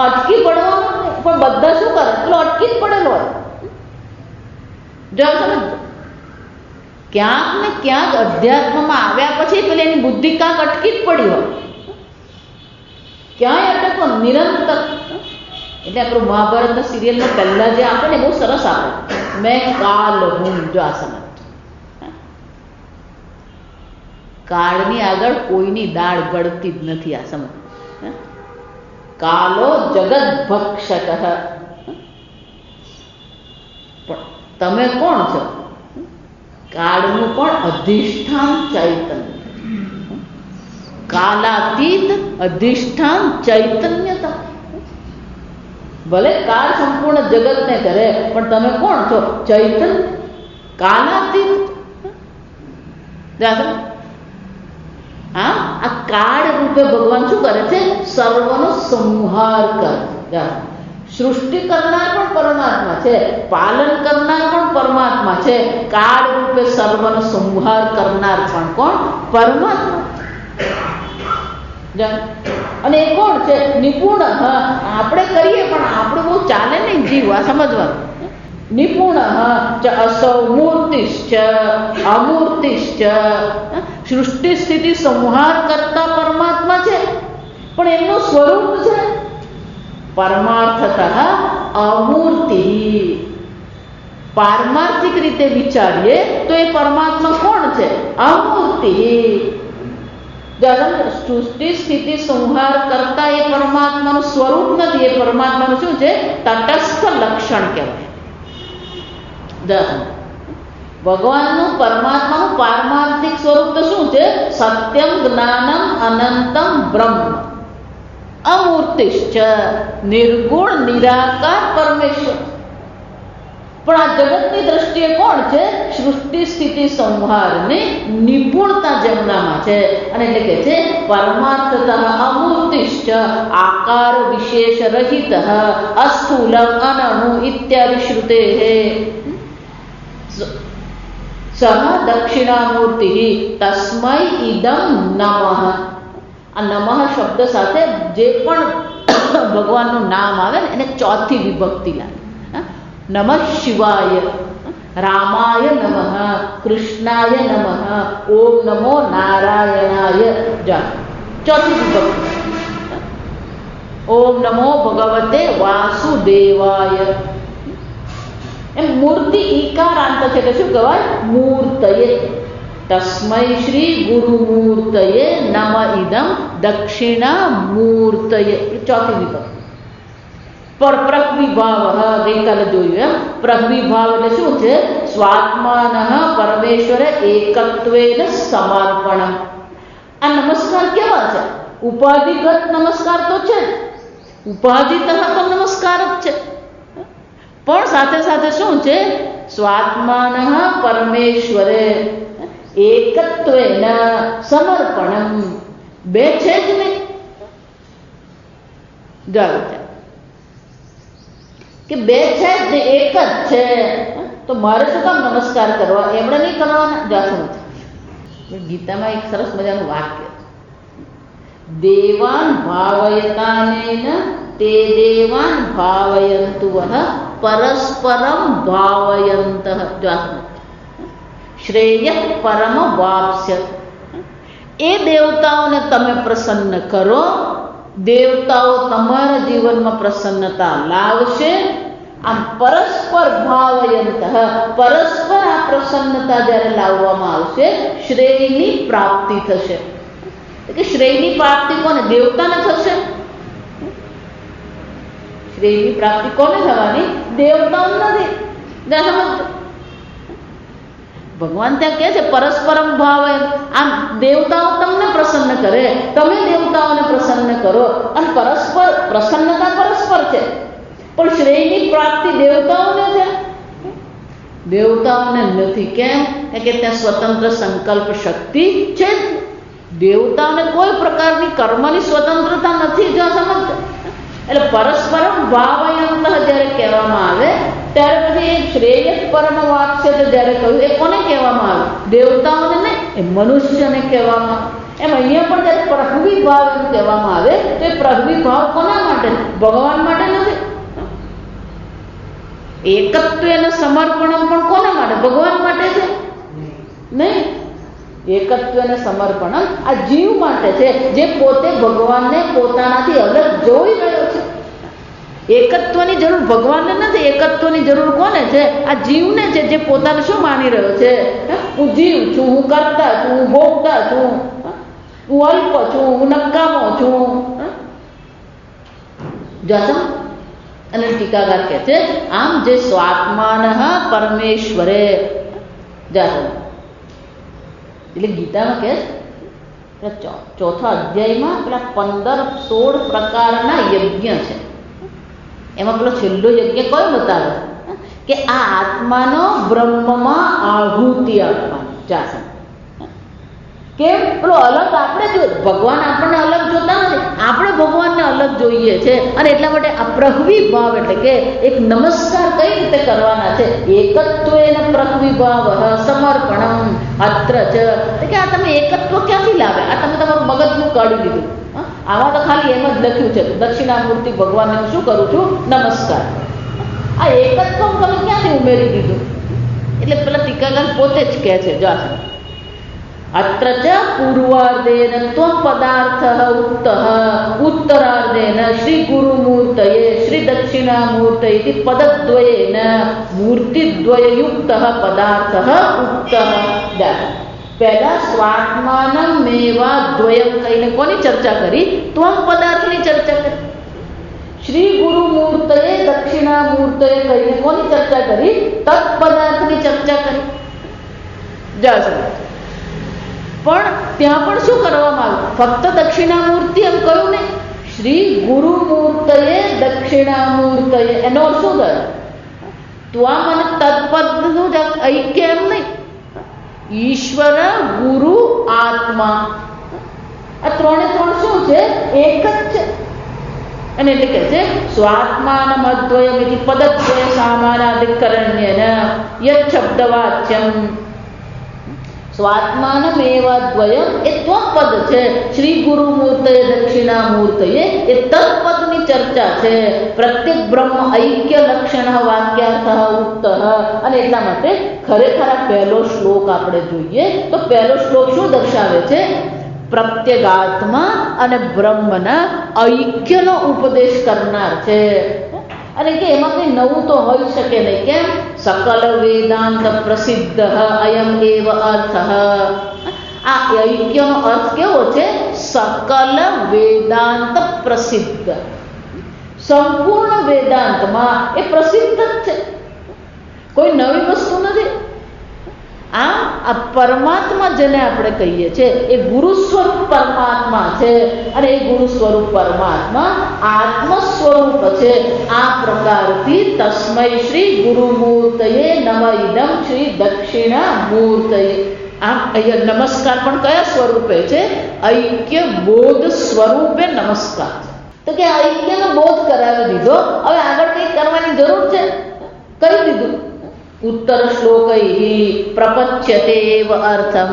અટકી પડવાનું. પણ બધા શું કરે? પેલો અટકી જ પડેલો હોય. જો સમજ, ક્યાંક ને ક્યાંક અધ્યાત્મમાં આવ્યા પછી પેલી એની બુદ્ધિ ક્યાંક અટકી જ પડી હોય. ક્યાંય અટકો નિરંતર. એટલે આપણું મહાભારતના સિરિયલમાં પહેલા જે આપે ને, બહુ સરસ આપે, મેં કાલ હું. જો આ સમજ, કાળની આગળ કોઈની દાળ ગળતી જ નથી. આ સમજ, કાલો જગત ભક્ષક. પણ તમે કોણ છો? કાળનું પણ અધિષ્ઠાન ચૈતન્ય. કાલાતીત અધિષ્ઠાન ચૈતન્યતા. ભલે કાળ સંપૂર્ણ જગતને કરે, પણ તમે કોણ છો? ચૈતન્ય, કાલાતીત. હા, આ કાળ રૂપે ભગવાન શું કરે છે? સર્વનો સંહાર કરે. સૃષ્ટિ કરનાર પણ પરમાત્મા છે, પાલન કરનાર પણ પરમાત્મા છે, કાળ રૂપે સર્વનો સંહાર કરનાર પણ કોણ? પરમાત્મા. અને એ કોણ છે? નિપુણ. હા, આપણે કરીએ પણ આપણું બહુ ચાલે નહીં. જીવ આ સમજવાનું. નિપુણ અસૌ મૂર્તિશ્ચ અમૂર્તિશ્ચ. સૃષ્ટિ સ્થિતિ સંહાર કરતા પરમાત્મા છે, પણ એમનું સ્વરૂપ છે પરમાર્થતઃ અમૂર્તિ. પારમાર્થિક રીતે વિચારીએ તો એ પરમાત્મા કોણ છે? અમૂર્તિ. સૃષ્ટિ સ્થિતિ સંહાર કરતા એ પરમાત્માનું સ્વરૂપ નથી. એ પરમાત્માનું શું છે? તટસ્થ લક્ષણ કહેવાય. ભગવાનનું, પરમાત્માનું પારમાર્થિક સ્વરૂપ તો શું છે? સત્યમ જ્ઞાનમ અનંતમ બ્રહ્મ. અમૂર્તિશ્ચ નિર્ગુણ નિરાકાર પરમેશ્વર. પણ આ જગતની દ્રષ્ટિએ કોણ છે? સૃષ્ટિ સ્થિતિ સંહારની નિપુણતા જેમનામાં છે. અને એટલે કે છે પરમાર્થતઃ અમૂર્તિશ્ચ આકાર વિશેષ રહિત અસ્થૂલમ અનણુ ઇત્યાદિ શ્રુતે. સહ દક્ષિણામૂર્તિ તસ્મૈ ઇદમ નમઃ. આ નમઃ શબ્દ સાથે જે પણ ભગવાનનું નામ આવે ને, એને ચોથી વિભક્તિ લાગે. નમઃ શિવાય, રામાય નમઃ, કૃષ્ણાય નમઃ, ઓમ નમો નારાયણાય. ચોથી વિભક્તિ. ઓમ નમો ભગવતે વાસુદેવાય. એમ મૂર્તિ ઈકારાંત છે એટલે શું કહેવાય? મૂર્તયે. તસ્મૈ શ્રી ગુરુમૂર્તયે નમ ઇદમ દક્ષિણા મૂર્તયે. ચોથી વિભક્તિ. પર પ્રગવિભાવ, ગઈકાલે જોયું એમ. પ્રગવિભાવ એટલે શું છે? સ્વાત્માન પરમેશ્વર એકત્વેન સમર્પણ. આ નમસ્કાર કેવા છે? ઉપાધિગત નમસ્કાર તો છે, ઉપાધિતઃ તો નમસ્કાર જ છે, પણ સાથે સાથે શું છે? સ્વાત્માન પરમેશ્વરે એકત્વેન સમર્પણમ. બે છે જ નહીં. જાઓ કે બે છે જ ને એક જ છે, તો મારે શું કામ નમસ્કાર કરવા? એમણે નહીં કરવાના. જાસમ ગીતામાં એક સરસ મજાનું વાક્ય, દેવાન ભાવયતાનેન તે દેવાન ભાવયંતુ પરસ્પરમ ભાવયંત શ્રેય પરમ વાપ્સ્ય. એ દેવતાઓને તમે પ્રસન્ન કરો, દેવતાઓ તમારા જીવનમાં પ્રસન્નતા લાવશે. આમ પરસ્પર ભાવયંત, પરસ્પર આ પ્રસન્નતા જ્યારે લાવવામાં આવશે, શ્રેયની પ્રાપ્તિ થશે. કે શ્રેયની પ્રાપ્તિ કોને? દેવતાને થશે. શ્રેયની પ્રાપ્તિ કોને થવાની? દેવતાઓને નથી. ભગવાન ત્યાં કહે છે પરસ્પરમ ભાવ. આમ દેવતાઓ તમને પ્રસન્ન કરે, તમે દેવતાઓને પ્રસન્ન કરો, અને પરસ્પર પ્રસન્નતા પરસ્પર છે, પણ શ્રેયની પ્રાપ્તિ દેવતાઓને છે, દેવતાઓને નથી. કેમ? કે ત્યાં સ્વતંત્ર સંકલ્પ શક્તિ છે. દેવતાઓને કોઈ પ્રકારની કર્મની સ્વતંત્રતા નથી. જો સમજ, એટલે પરસ્પરમ ભાવયંત જ્યારે કહેવામાં આવે ત્યારે પછી એ શ્રેય પરમ વાક્ય જ્યારે કહ્યું, એ કોને કહેવામાં આવે? દેવતાઓને નહીં, એ મનુષ્યને કહેવામાં આવે. એમ અહીંયા પણ જ્યારે પ્રહવી ભાવ એમ કહેવામાં આવે તો એ પ્રહવી ભાવ કોના માટે? ભગવાન માટે નથી. એકત્વ અને સમર્પણ પણ કોના માટે? ભગવાન માટે છે નહીં. એકત્વ અને સમર્પણ આ જીવ માટે છે, જે પોતે ભગવાનને પોતાનાથી અલગ જોઈ રહ્યો છે. એકત્વની જરૂર ભગવાનને નથી, એકત્વની જરૂર કોને છે? આ જીવને છે, જે પોતાને શું માની રહ્યો છે? હું જીવ છું, હું કરતા છું, હું ભોગતા છું, હું અલ્પ છું, હું નકામો છું. જાસમ અને ટીકાકાર કહે છે આમ જે સ્વાત્માન પરમેશ્વરે. જાસમ એટલે ગીતામાં કહે છે ચોથા અધ્યાયમાં પેલા 15-16 પ્રકારના યજ્ઞ છે. એમાં પેલો છેલ્લો યજ્ઞ કયો બતાવે? કે આ આત્માનો બ્રહ્મમાં આહુતિ આપવાની. જાસમ કેમ? પેલો અલગ આપણે જો, ભગવાન આપણને અલગ જોતા નથી, આપણે ભગવાનને અલગ જોઈએ છે. અને એટલા માટે આ પ્રહવી ભાવ એટલે કે એક નમસ્કાર કઈ રીતે કરવાના છે? એકત્વેન પ્રહવી ભાવ સમર્પણમ અત્ર ચ. કે આ તમે એકત્વ ક્યાંથી લાવે? આ તમે તમારું મગજનું કાઢી લીધું. આમાં તો ખાલી એમ જ લખ્યું છે દક્ષિણામૂર્તિ ભગવાનને હું શું કરું છું? નમસ્કાર. આ એકત્વ તમે ક્યાંથી ઉમેરી દીધું? એટલે પેલા ટીકાકાર પોતે જ કહે છે. જો અત્ર ચ પૂર્વાર્ધેન ત્વમ પદાર્થ ઉક્ત ઉત્તરાર્ધેન શ્રી ગુરુમૂર્તયે શ્રી દક્ષિણામૂર્તયે પદદ્વયેન મૂર્તિદ્વયયુક્ત પદાર્થ ઉક્ત. પહેલા સ્વાત્માનમ મેવા દ્વયમ કહીને કોની ચર્ચા કરી? ત્વમ પદાર્થની ચર્ચા કરી. શ્રી ગુરુમૂર્તયે દક્ષિણામૂર્તયે કહીને કોની ચર્ચા કરી? તત્ પદાર્થની ચર્ચા કરી. જાસમ પણ ત્યાં પણ શું કરવામાં આવ્યું? ફક્ત દક્ષિણામૂર્તિ એમ કહ્યું નહીં, શ્રી ગુરુમૂર્તયે દક્ષિણામૂર્તયે. એનો અર્થ શું થયો? ત્વમ અને તત્પદનું ઐક્ય એમ નહીં. ઈશ્વર, ગુરુ, આત્મા, આ ત્રણે ત્રણ શું છે? એક જ છે. અને એટલે કે છે સ્વાત્માનમ અદ્વયમિતિ પદદ્વય સામાનાધિકરણ્યેન યત શબ્દવાચ્યમ. સ્વાત્માનમ એવા દ્વયમ એ ત્વપદ છે. શ્રી ગુરુમૂર્તયે દક્ષિણામૂર્તયે એ તત્પદની ચર્ચા છે. પ્રત્યેક બ્રહ્મ ઐક્ય લક્ષણ વાક્યાર્થ ઉક્ત. અને એટલા માટે ખરેખર આ પહેલો શ્લોક આપણે જોઈએ તો પહેલો શ્લોક શું દર્શાવે છે? પ્રત્યેગાત્મા અને બ્રહ્મના ઐક્યનો ઉપદેશ કરનાર છે. અને કે એમાં કંઈ નવું તો હોઈ શકે નહીં. કેમ? સકલ વેદાંત પ્રસિદ્ધ અયમ એવ અર્થ. આ ઐક્યનો અર્થ કેવો છે? સકલ વેદાંત પ્રસિદ્ધ. સંપૂર્ણ વેદાંતમાં એ પ્રસિદ્ધ જ છે, કોઈ નવી વસ્તુ નથી. આ પરમાત્મા જેને આપણે કહીએ છીએ એ ગુરુ સ્વરૂપ પરમાત્મા છે. અને એ ગુરુ સ્વરૂપ પરમાત્મા આત્મ સ્વરૂપ છે. આ પ્રકારથી તસ્મૈ શ્રી ગુરુમૂર્તયે નમ ઇદમ શ્રી દક્ષિણામૂર્તયે. આમ અહીંયા નમસ્કાર પણ કયા સ્વરૂપે છે? ઐક્ય બોધ સ્વરૂપે નમસ્કાર છે. તો કે ઐક્યનો બોધ કરાવી દીધો, હવે આગળ કંઈક કરવાની જરૂર છે, કહી દીધું. ઉત્તર શ્લોકૈ પ્રપચ્યતે એવ અર્થમ.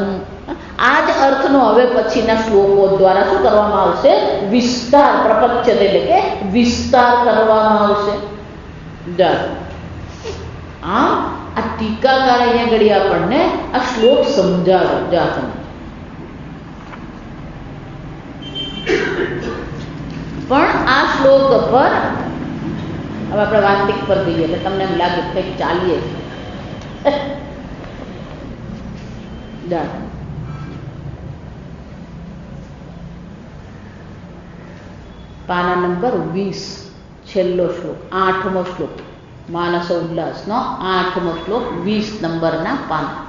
આ જ અર્થનો હવે પછીના શ્લોકો દ્વારા શું કરવામાં આવશે? વિસ્તાર. પ્રપચ્યતે એટલે કે વિસ્તાર કરવામાં આવશે. આ ટીકાકાર અહીંયા ઘડી આપણને આ શ્લોક સમજાવે. પણ આ શ્લોક પર હવે આપણે વાસ્તિક પર જઈએ એટલે તમને એમ લાગે કંઈક ચાલીએ. પાના નંબર 20, છેલ્લો શ્લોક, 8મો શ્લોક, માનસ ઉલ્લાસનો 8મો શ્લોક, 20 નંબરના પાના.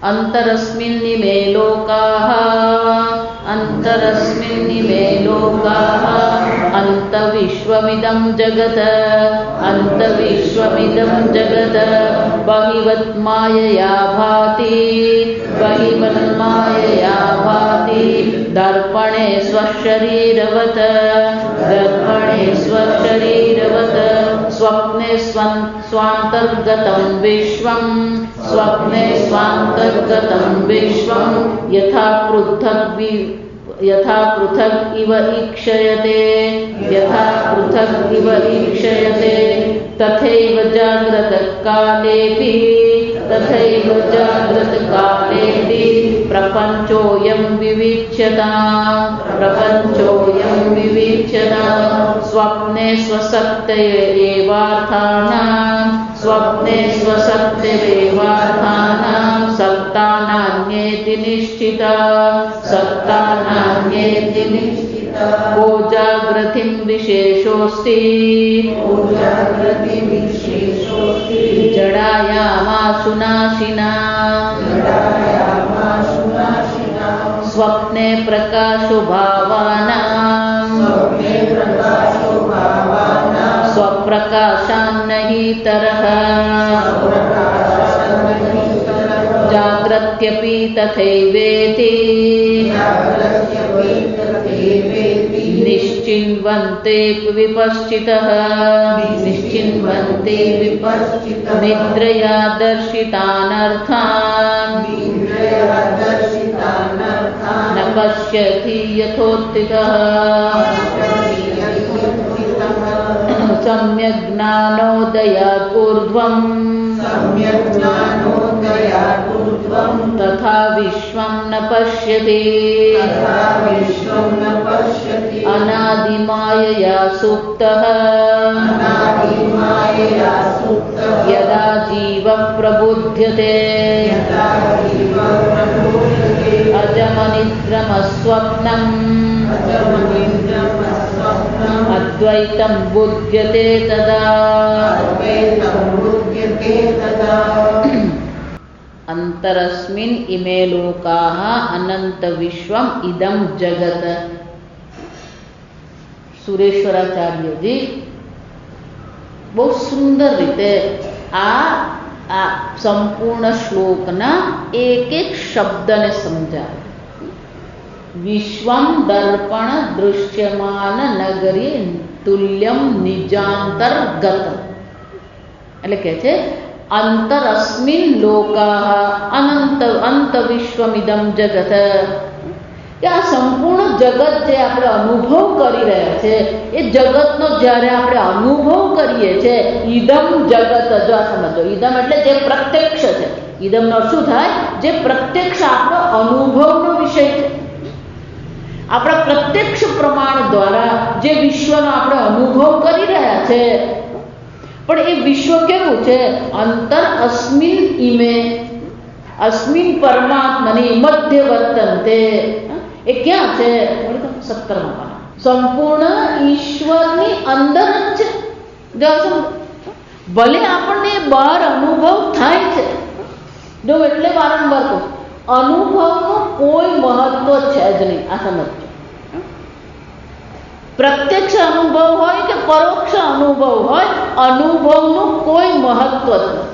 અંતરસ્મિન્નિમે લોકાઃ, અંતરસ્મિન્નિમે લોકાઃ, અંતવિશ્વમિદં જગત, અંતવિશ્વમિદં જગત, બહિવત માયયા ભાતિ, બહિવત માયયા ભાતિ, દર્પણે સ્વશરીરવત, દર્પણે સ્વશરીરવત, સ્વપ્ને સ્વાંતર્ગતં વિશ્વં, સ્વપ્ને સ્વાંતર્ગતં વિશ્વં, યથા પૃથક્ ઇવ ઈક્ષયતે, યથા પૃથક્ ઇવ ઈક્ષયતે, તથૈવ જાગ્રત કાલેપી, તથૈવ જાગ્રત કાલેપી, પ્રપંચોऽયં વિવિચ્યતા, પ્રપંચોऽયં વિવિચ્યતા, સ્વપ્ને સ્વસત્તય એવાર્થાનાં, સ્વપ્ને સ્વસત્તય એવાર્થાનાં, સત્તાનાન્યેતિ નિશ્ચિતા, સત્તાનાન્યેતિ નિશ્ચિતા, કો જાગ્રતિં વિશેષોऽસ્તિ, કો જાગ્રતિં વિશેષોऽસ્તિ, જડાયામાશુ નાશિના, જડાયામાશુ નાશિના, સ્વપ્ને પ્રકાશો ભાવાનાં, સ્વપ્ને પ્રકાશો ભાવાનાં, સ્વપ્રકાશાન્નહિતરઃ, જાગ્રત્યપि તથૈવેતિ, નિશ્ચિન્વન્તે વિપશ્ચિતઃ, નિશ્ચિન્વન્તે વિપશ્ચિતઃ, નિદ્રયા દર્શિતાનર્થાન, નિદ્રયા દર્શિતાનર્થાન, ન પશ્યતિ યથોત્થિતઃ, સમ્યక్ જ્ઞાનોદયાत् ઊર્ધ્વં, સમ્યક જ્ઞાનોદયાत् ઊર્ધ્વં, તથા વિશ્વં ન પશ્યતિ, તથા વિશ્વં ન પશ્યતિ, અનાદિમાયયા સુપ્તઃ, અનાદિમાયયા સુપ્તઃ, યદા જીવઃ પ્રબુધ્યતે, યદા જીવઃ પ્રબુધ્યતે, અજમનિદ્રમસ્વપ્નં, અજમનિદ્રમસ્વપ્નં, અદ્વૈतं બુધ્યતે તદા, અદ્વૈतं બુધ્યતે તદા. અંતરસ્મિન ઇમે લોકાઃ અનંત વિશ્વમ ઇદમ જગત. સુરેશ્વરાચાર્યજી બહુ સુંદર રીતે આ સંપૂર્ણ શ્લોકના એક એક શબ્દને સમજાવે. વિશ્વમ દર્પણ દૃશ્યમાન નગરી તુલ્યમ નિજાંતર્ગત, એટલે કે છે અંતરસ્મિન લોકાઃ અંત વિશ્વમિદમ જગત, કે આ સંપૂર્ણ જગત જે આપણે અનુભવ કરી રહ્યા છે એ જગતનો જ્યારે આપણે અનુભવ કરીએ છીએ, ઈદમ જગત, જો આ સમજો, ઈદમ એટલે જે પ્રત્યક્ષ છે, ઈદમનો શું થાય? જે પ્રત્યક્ષ આપણો અનુભવનો વિષય છે. આપણા પ્રત્યક્ષ પ્રમાણ દ્વારા જે વિશ્વનો આપણે અનુભવ કરી રહ્યા છે, પણ એ વિશ્વ કેવું છે? અંતર અસ્મિન ઇમે, અસ્મિન પરમાત્મની મધ્યવર્તન્તે, એ ક્યાં છે? 17મા પાના. સંપૂર્ણ ઈશ્વરની અંદર જ છે. ભલે આપણને બહાર અનુભવ થાય છે, જો એટલે વારંવાર કહું, અનુભવનું કોઈ મહત્વ છે જ નહીં. આ સમજો, પ્રત્યક્ષ અનુભવ હોય કે પરોક્ષ અનુભવ હોય, અનુભવનું કોઈ મહત્વ જ નથી.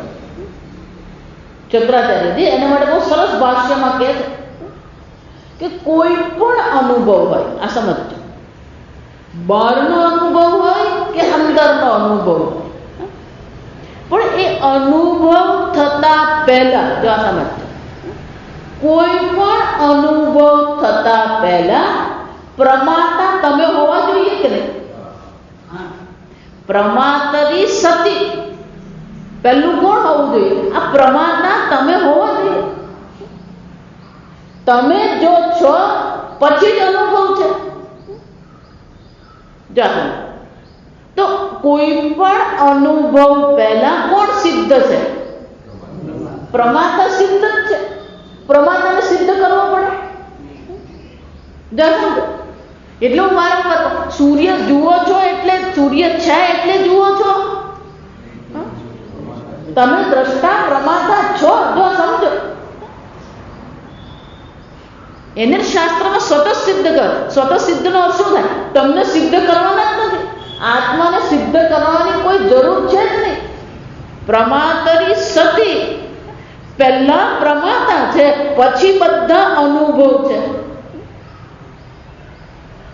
ચક્રાચાર્યજી એના માટે બહુ સરસ ભાષ્યમાં કહે છે કે કોઈ પણ અનુભવ હોય, આ સમજો, બહારનો અનુભવ હોય કે અંદરનો અનુભવ, પણ એ અનુભવ થતા પહેલા જો આ સમજ, કોઈ પણ અનુભવ થતા પહેલા પ્રમાતા તમે હોવા જોઈએ કે નહીં? પ્રમાતરી સતી પહેલું કોણ હોવું જોઈએ? આ પ્રમાતા તમે હોવા જોઈએ. તમે જો છો પછી જ અનુભવ છે. જાણો તો કોઈ પણ અનુભવ પહેલા કોણ સિદ્ધ છે? પ્રમાતા સિદ્ધ જ છે. પ્રમાતાને સિદ્ધ કરવો પડે. જાણો એટલે હું વારંવાર સૂર્ય જુઓ છો એટલે સૂર્ય છે એટલે જુઓ છો. તમે દ્રષ્ટા પ્રમાતા છો જો સમજો. એને શાસ્ત્રમાં સ્વતઃ સિદ્ધ કર. સ્વતઃ સિદ્ધનો અર્થ શું થાય? તમને સિદ્ધ કરવાના જ નથી. આત્માને સિદ્ધ કરવાની કોઈ જરૂર છે જ નહીં. પ્રમાતરી સતી પહેલા પ્રમાતા છે, પછી બધા અનુભવ છે.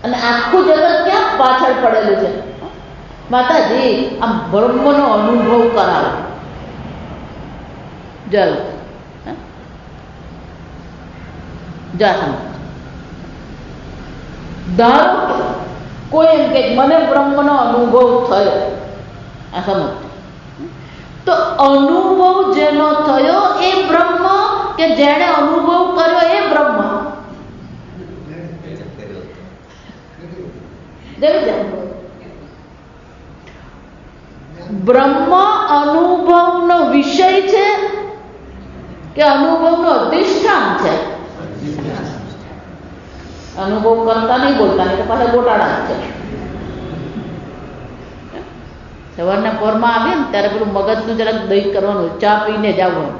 અને આખું જગત ક્યાં પાછળ પડેલું છે? માતાજી આ બ્રહ્મનો અનુભવ કરાવો. ચાલો જા ધારો કોઈ એમ કે મને બ્રહ્મનો અનુભવ થયો. આ સમજ તો અનુભવ જેનો થયો એ બ્રહ્મ કે જેણે અનુભવ કર્યો એ બ્રહ્મ? બ્રહ્મ અનુભવનો વિષય છે કે અનુભવનો અધિષ્ઠાન છે? અનુભવ કરતા નહીં બોલતા નહીં તો પાછા ગોટાળા છે. સવારના પોરમાં આવે ને ત્યારે પેલું મગજનું જરાક દહીં કરવાનું, ચા પીને જ આવવાનું.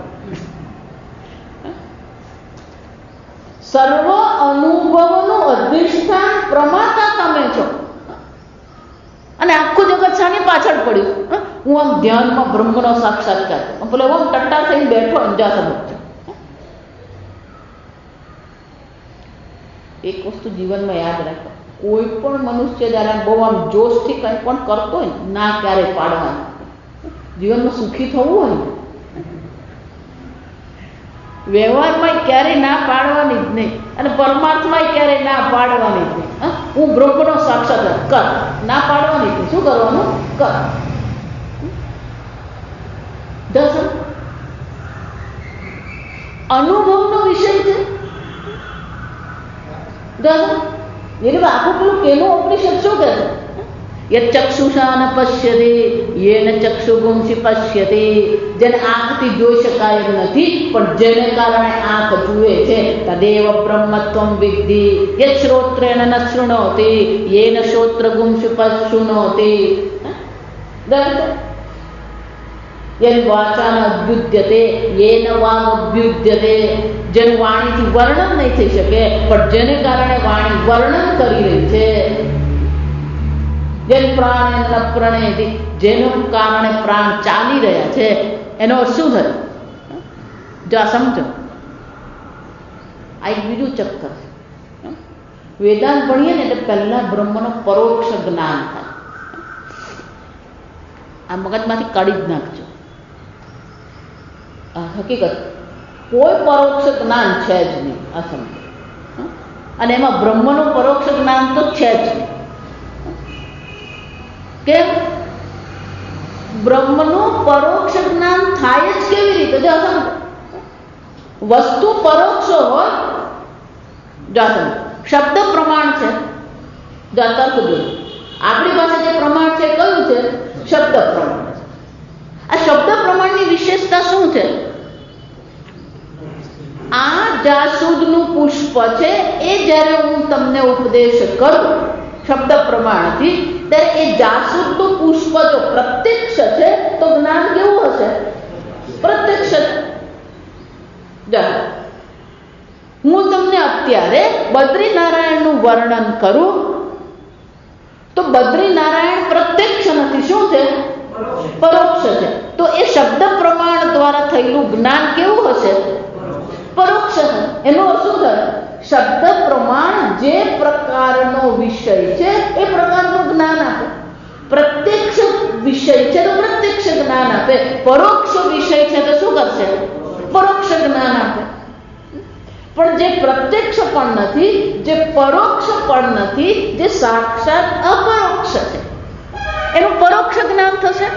સર્વ અનુભવનું અધિષ્ઠાન પ્રમાતા તમે છો. અને આખું જગત શાની પાછળ પડ્યું? હું આમ ધ્યાનમાં બ્રહ્મનો સાક્ષાત્કાર, પેલો આમ ટટ્ટા થઈને બેઠો અંજા સમજ. એક વસ્તુ જીવનમાં યાદ રાખો, કોઈ પણ મનુષ્ય જ્યારે બહુ આમ જોશથી કંઈ પણ કરતો હોય ના ક્યારેય પાડવાની. જીવનમાં સુખી થવું હોય વ્યવહારમાં ક્યારેય ના પાડવાની જ નહીં, અને પરમાર્થમાં ક્યારેય ના પાડવાની જ નહીં. હું બ્રહ્મનો સાક્ષાત્કાર કર, ના પાડવાની જ નહીં. શું કરવાનું? કર. અનુભવનો વિષય છે. એટલે આખું પેલું કેનું ઉપનિષદ શું કહે છે? યચક્ષુષા ન પશ્યતે યેન ચક્ષુગુંસી પશ્યતે. જેને આંખથી જોઈ શકાય એમ નથી પણ જેને કારણે આંખ જુએ છે. તદેવ બ્રહ્મત્વમ વિદ્ધિ યત શ્રોત્રેણ ન શૃણોતિ યેન શ્રોત્રગુંસી પશ્યનોતિ. યન વાચાન અભ્યુદ્યતે યેન વાગ અભ્યુદ્યતે. જેનું વાણીથી વર્ણન નહીં થઈ શકે પણ જેને કારણે વાણી વર્ણન કરી રહી છે. જેન પ્રાણ ન પ્રણયતિ, જેનું કારણે પ્રાણ ચાલી રહ્યા છે. એનો અર્થ શું થયો? જો આ સમજો. આ એક બીજું ચક્કર છે. વેદાંત ભણીએ ને એટલે પહેલા બ્રહ્મનો પરોક્ષ જ્ઞાન થાય. આ મગજમાંથી કાઢી જ નાખજો. હકીકત કોઈ પરોક્ષ જ્ઞાન છે જ નહીં. આ સમજો. અને એમાં બ્રહ્મનું પરોક્ષ જ્ઞાન તો છે જ નહીં. કેમ? બ્રહ્મનું પરોક્ષ જ્ઞાન થાય જ કેવી રીતે? જો સમજો. વસ્તુ પરોક્ષ હોય, જો સમજો. શબ્દ પ્રમાણ છે. જો તર્ક જોયું, આપણી પાસે જે પ્રમાણ છે કયું છે? શબ્દ પ્રમાણ છે. આ શબ્દ પ્રમાણની વિશેષતા શું છે? આ જાસૂદનું પુષ્પ છે એ જ્યારે હું તમને ઉપદેશ કરું શબ્દ પ્રમાણથી, ત્યારે એ જાસૂદનું પુષ્પ જો પ્રત્યક્ષ છે તો જ્ઞાન કેવું હશે? પ્રત્યક્ષ. હું તમને અત્યારે બદ્રીનારાયણનું વર્ણન કરું તો બદ્રીનારાયણ પ્રત્યક્ષ નથી. શું છે? પરોક્ષ છે. તો એ શબ્દ પ્રમાણ દ્વારા થયેલું જ્ઞાન કેવું હશે? પરોક્ષ. એનો અર્થ શું થાય? શબ્દ પ્રમાણ જે પ્રકારનો વિષય છે એ પ્રકારનું જ્ઞાન આપે. પ્રત્યક્ષ વિષય છે તો પ્રત્યક્ષ જ્ઞાન આપે. પરોક્ષ વિષય છે તો શું કરશે? પરોક્ષ જ્ઞાન આપે. પણ જે પ્રત્યક્ષ પણ નથી, જે પરોક્ષ પણ નથી, જે સાક્ષાત અપરોક્ષ છે, એનું પરોક્ષ જ્ઞાન થશે.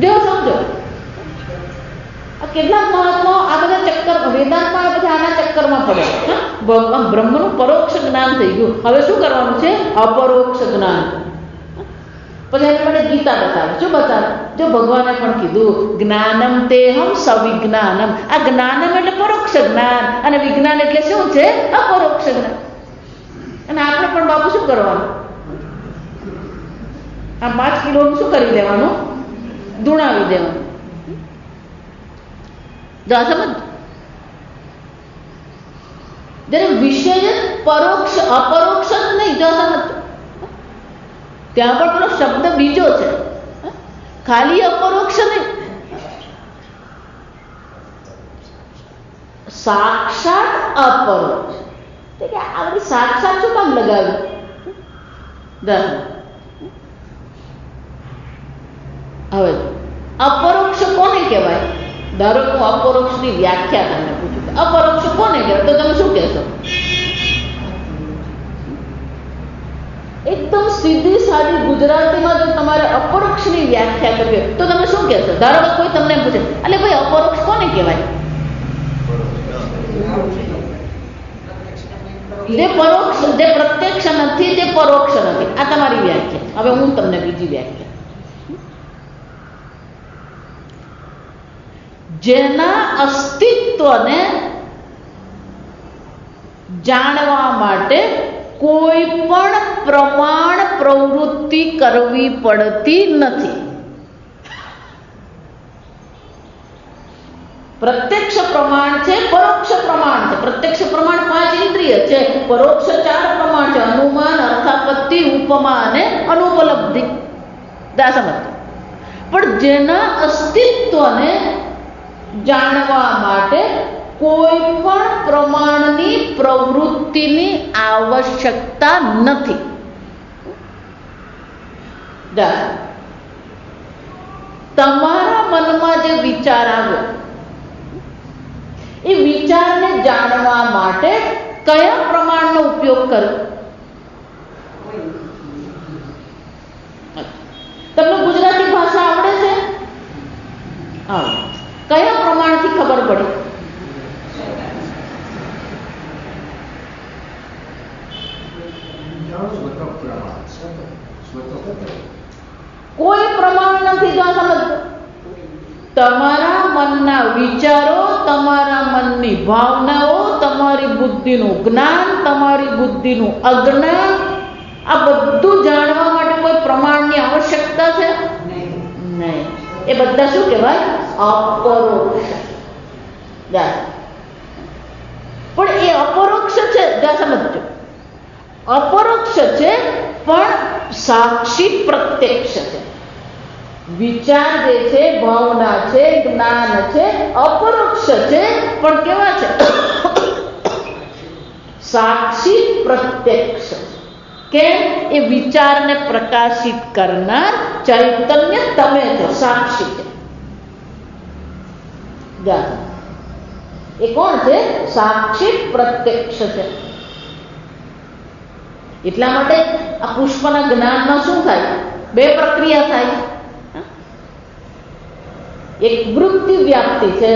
જો સમજો, આ કેટલાક મહાત્માઓ આ બધા ચક્કર વેદાંતમાં પછી આના ચક્કરમાં પડે. બ્રહ્મનું પરોક્ષ જ્ઞાન થઈ ગયું, હવે શું કરવાનું છે? અપરોક્ષ જ્ઞાન. પછી એને મને ગીતા બતાવે. શું બતાવે? જો ભગવાને પણ કીધું જ્ઞાનમ તેહમ સવિજ્ઞાનમ. આ જ્ઞાનમ એટલે પરોક્ષ જ્ઞાન અને વિજ્ઞાન એટલે શું છે? અપરોક્ષ જ્ઞાન. અને આપણે પણ બાપુ શું કરવાનું? આ 5 કિલોનું શું કરી દેવાનું? ધૂણાવી દેવાનું. જો સમજ, જ્યારે વિષય પરોક્ષ અપરોક્ષ જ નહીં. જો સમજ, ત્યાં પણ પેલો શબ્દ બીજો છે, ખાલી અપરોક્ષ નહીં, સાક્ષાત અપરોક્ષ. આ બધી સાક્ષાત શું કામ લગાવ્યું? હવે અપરોક્ષ કોને કહેવાય? ધારો હું અપરોક્ષની વ્યાખ્યા તમને પૂછું, અપરોક્ષ કોને કહેવાય? તો તમે શું કહેશો? એકદમ સીધી સાદી ગુજરાતીમાં જો તમારે અપરોક્ષની વ્યાખ્યા કરવી તો તમે શું કહેશો? ધારો કે કોઈ તમને પૂછે, એટલે ભાઈ અપરોક્ષ કોને કહેવાય? જે પરોક્ષ, જે પ્રત્યક્ષ નથી, જે પરોક્ષ નથી. આ તમારી વ્યાખ્યા. હવે હું તમને બીજી વ્યાખ્યા. જેના અસ્તિત્વને જાણવા માટે કોઈ પણ પ્રમાણ પ્રવૃત્તિ કરવી પડતી નથી. પ્રત્યક્ષ પ્રમાણ છે, પરોક્ષ પ્રમાણ છે. પ્રત્યક્ષ પ્રમાણ 5 ઇન્દ્રિય છે, પરોક્ષ 4 પ્રમાણ છે: અનુમાન, અર્થાપત્તિ, ઉપમા અને અનુપલબ્ધિ. સમજ. પણ જેના અસ્તિત્વને જાણવા માટે કોઈ પણ પ્રમાણની પ્રવૃત્તિની આવશ્યકતા નથી. તમારા મનમાં જે વિચાર આવ્યો, એ વિચારને જાણવા માટે કયા પ્રમાણનો ઉપયોગ કર્યો? તમને ગુજરાતી ભાષા આવડે છે? આવડે. કયા પ્રમાણથી ખબર પડી? કોઈ પ્રમાણ નથી. જો સમજો, તમારા મનના વિચારો, તમારા મનની ભાવનાઓ, તમારી બુદ્ધિનું જ્ઞાન, તમારી બુદ્ધિનું અજ્ઞાન, આ બધું જાણવા માટે કોઈ પ્રમાણની આવશ્યકતા છે? નહીં. એ બધા શું કહેવાય? અપરોક્ષ. પણ એ અપરોક્ષ છે. સમજો, અપરોક્ષ છે પણ સાક્ષી પ્રત્યક્ષ છે. વિચાર જે છે, ભાવના છે, જ્ઞાન છે, અપરોક્ષ છે પણ કેવા છે? સાક્ષી પ્રત્યક્ષ. કેમ? એ વિચારને પ્રકાશિત કરનાર ચૈતન્ય તમે છો, સાક્ષી છે. એ કોણ છે? સાક્ષી પ્રત્યક્ષ છે. એટલા માટે આ પુષ્પના જ્ઞાનમાં શું થાય? 2 પ્રક્રિયા થાય. એક વૃત્તિ વ્યાપ્તિ છે,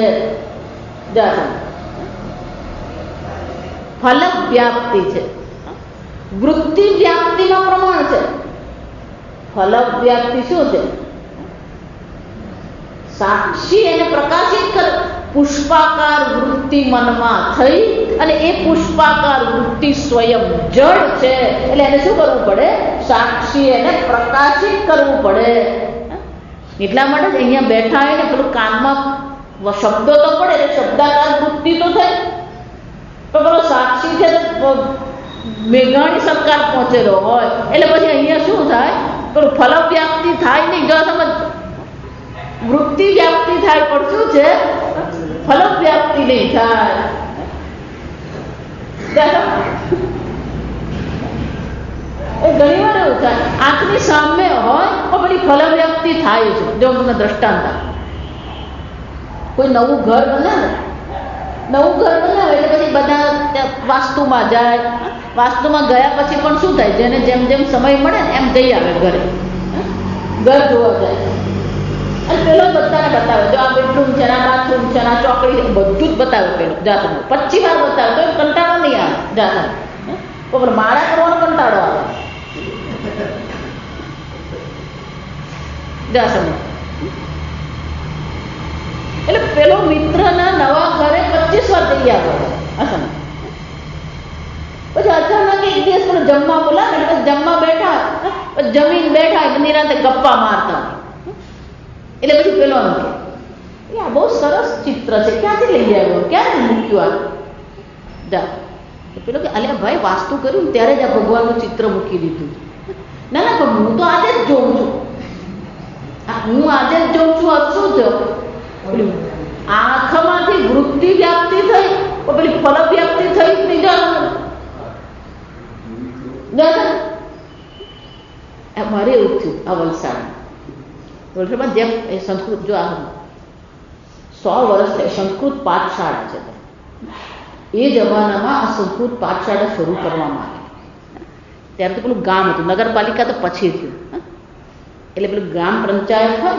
ફલ વ્યાપ્તિ છે. વૃત્તિ વ્યાપ્તિમાં પ્રમાણ છે. ફલ વ્યાપ્તિ શું છે? સાક્ષી એને પ્રકાશિત કરે. પુષ્પાકાર વૃત્તિ મનમાં થઈ અને એ પુષ્પાકાર વૃત્તિ સ્વયં જળ છે, એટલે એને શું કરવું પડે? સાક્ષી એને પ્રકાશિત કરવું પડે. એટલા માટે જ અહીંયા બેઠા હોય ને પેલું કાનમાં શબ્દો તો પડે એટલે શબ્દાકાર વૃત્તિ તો થાય, તો પેલો સાક્ષી છે તો મેઘાણી સરકાર પહોંચેલો હોય એટલે પછી અહીંયા શું થાય? પેલું ફલ વ્યાપ્તિ થાય નહીં. જો સમજ, વૃત્તિ વ્યાપ્તિ થાય પણ શું છે? ફલ વ્યાપ્તિ નહીં થાય. ઘણી વાર એવું થાય, આંખની સામે હોય તો બધી ફલ વ્યાપ્તિ થાય છે. જો તમને દ્રષ્ટાંત, કોઈ નવું ઘર બનાવે એટલે પછી બધા વાસ્તુમાં જાય. વાસ્તુમાં ગયા પછી પણ શું થાય, જેને જેમ જેમ સમય મળે ને એમ જઈ આવે ઘર જોવા જાય. અને પેલો બધાને બતાવે, જો આ બેડરૂમ છે, આ બાથરૂમ છે, આ ચોકડી છે, બધું જ બતાવે. પેલો જાતો 25 વાર બતાવે તો કંટાળો નહીં આવે જાતા. પણ મારા કરવાનો કંટાળો આવે જાસમ. એટલે પેલો મિત્રના નવા ઘરે 25 વાર જઈ આવ્યો અસમ. પછી અચાનક એક દિવસ પણ જમવા બોલાવે, જમવા બેઠા, જમીન બેઠા, નિરાંતે ગપ્પા મારતા. એટલે પછી પેલો આ બહુ સરસ ચિત્ર છે, ક્યાંથી લઈ આવ્યો, ક્યારે મૂક્યું આ? જા પેલો કે અલ્યા ભાઈ, વાસ્તુ કર્યું ને ત્યારે જ આ ભગવાનનું ચિત્ર મૂકી દીધું. ના ના, પણ હું તો આજે જ જોઉં છું, હું આજે જ જોઉં છું. શું થયો? આંખમાંથી વૃત્તિ વ્યાપ્તિ થઈ, પેલી ફલ વ્યાપ્તિ થઈ જ નહીં. મારે એવું થયું આ વલસાડમાં જેમ એ સંસ્કૃત, જો આ 100 વર્ષ થઈ સંસ્કૃત પાઠશાળા છે. એ જમાનામાં આ સંસ્કૃત પાઠશાળા શરૂ કરવામાં આવી. ત્યારે તો પેલું ગામ હતું, નગરપાલિકા તો પછી થયું. એટલે પેલું ગ્રામ પંચાયત હોય,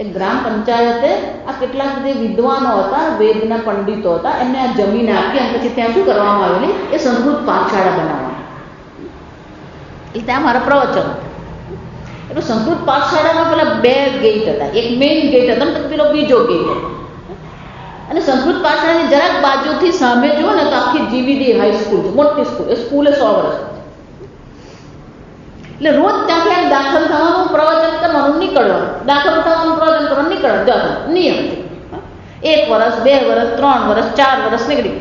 એ ગ્રામ પંચાયતે આ કેટલાક જે વિદ્વાનો હતા, વેદના પંડિતો હતા, એમને આ જમીન આપી અને પછી ત્યાં શું કરવામાં આવેલી, એ સંસ્કૃત પાઠશાળા બનાવવામાં. એટલે ત્યાં મારા પ્રવચન. એટલે સંસ્કૃત પાઠશાળામાં પેલા 2 ગેટ હતા, એક મેઇન ગેટ હતો ને પેલો બીજો ગેટ હતો. અને સંસ્કૃત પાઠશાળાની જરાક બાજુથી સામે જુઓ ને તો આખી જીવીડી હાઈસ્કૂલ છે, મોટી સ્કૂલ. એ સ્કૂલે 100 વર્ષ. એટલે રોજ ત્યાંથી આમ દાખલ થવાનું, પ્રવચન કરવાનું, નીકળવાનું, દાખલ થવાનું, પ્રવચન કરવાનું, નીકળવાનું, નિયમ. 1 વર્ષ, 2 વર્ષ, 3 વર્ષ, 4 વર્ષ નીકળી.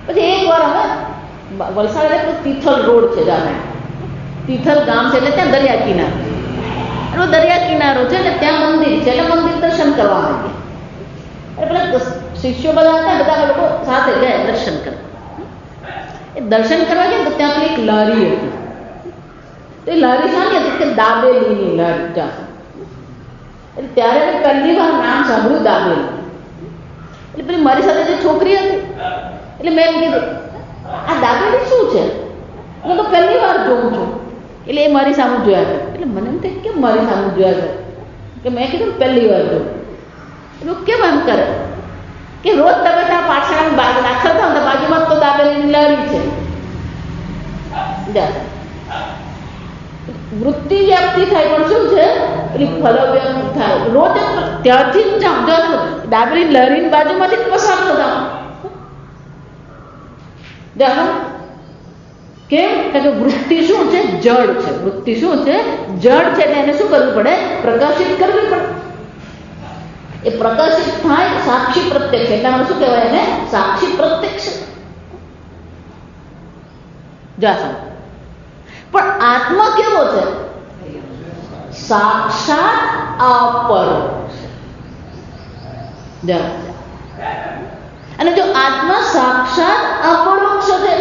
પછી એક વાર અમે વલસાડ એટલે તિથલ રોડ છે, જાણે તિથલ ગામ છે, એટલે ત્યાં દરિયા કિનારો. એનો દરિયા કિનારો છે એટલે ત્યાં મંદિર છે, એટલે મંદિર દર્શન કરવા માંગે. એટલે પેલા શિષ્યો બધા હતા, બધા લોકો સાથે ગયા દર્શન કરવા. એ દર્શન કરવા ગયા તો ત્યાં પેલી એક લારી હતી. તો એ લારી શાની હતી કે દાબેલીની લારી. એટલે ત્યારે મેં પહેલી વાર નામ સાંભળ્યું દાબેલી. એટલે પેલી મારી સાથે જે છોકરી હતી, એટલે મેં એમ કીધું આ દાબેલી શું છે, હું તો પહેલી વાર જોઉં છું. એટલે એ મારી સામે જોયા કરે. એટલે મને એમ થાય કેમ મારી સામે જોયા કરે, કે મેં કીધું પહેલી વાર જોઉં. એટલે કેમ એમ કરે કે રોજ તમે ત્યાં પાઠશાળામાં દાખલ થાવ ને બાજુમાં તો દાબેલીની લારી છે. વૃત્તિ વ્યાપ્તિ થાય, પણ શું છે પેલી ફલ વ્યાપ્તિ થાય. રોજ ત્યાંથી જ જાઉં, દાબેલી લારીની બાજુમાંથી જ પસાર થતા. કેમ કે વૃત્તિ શું છે, જળ છે. વૃત્તિ શું છે, જળ છે. એને શું કરવું પડે, પ્રકાશિત કરવી પડે. એ પ્રકાશિત થાય સાક્ષી પ્રત્યક્ષ. એટલા શું કહેવાય એને, સાક્ષી પ્રત્યક્ષ. પણ આત્મા કેવો છે, સાક્ષાત અપરોક્ષ. અને જો આત્મા સાક્ષાત અપરોક્ષ છે,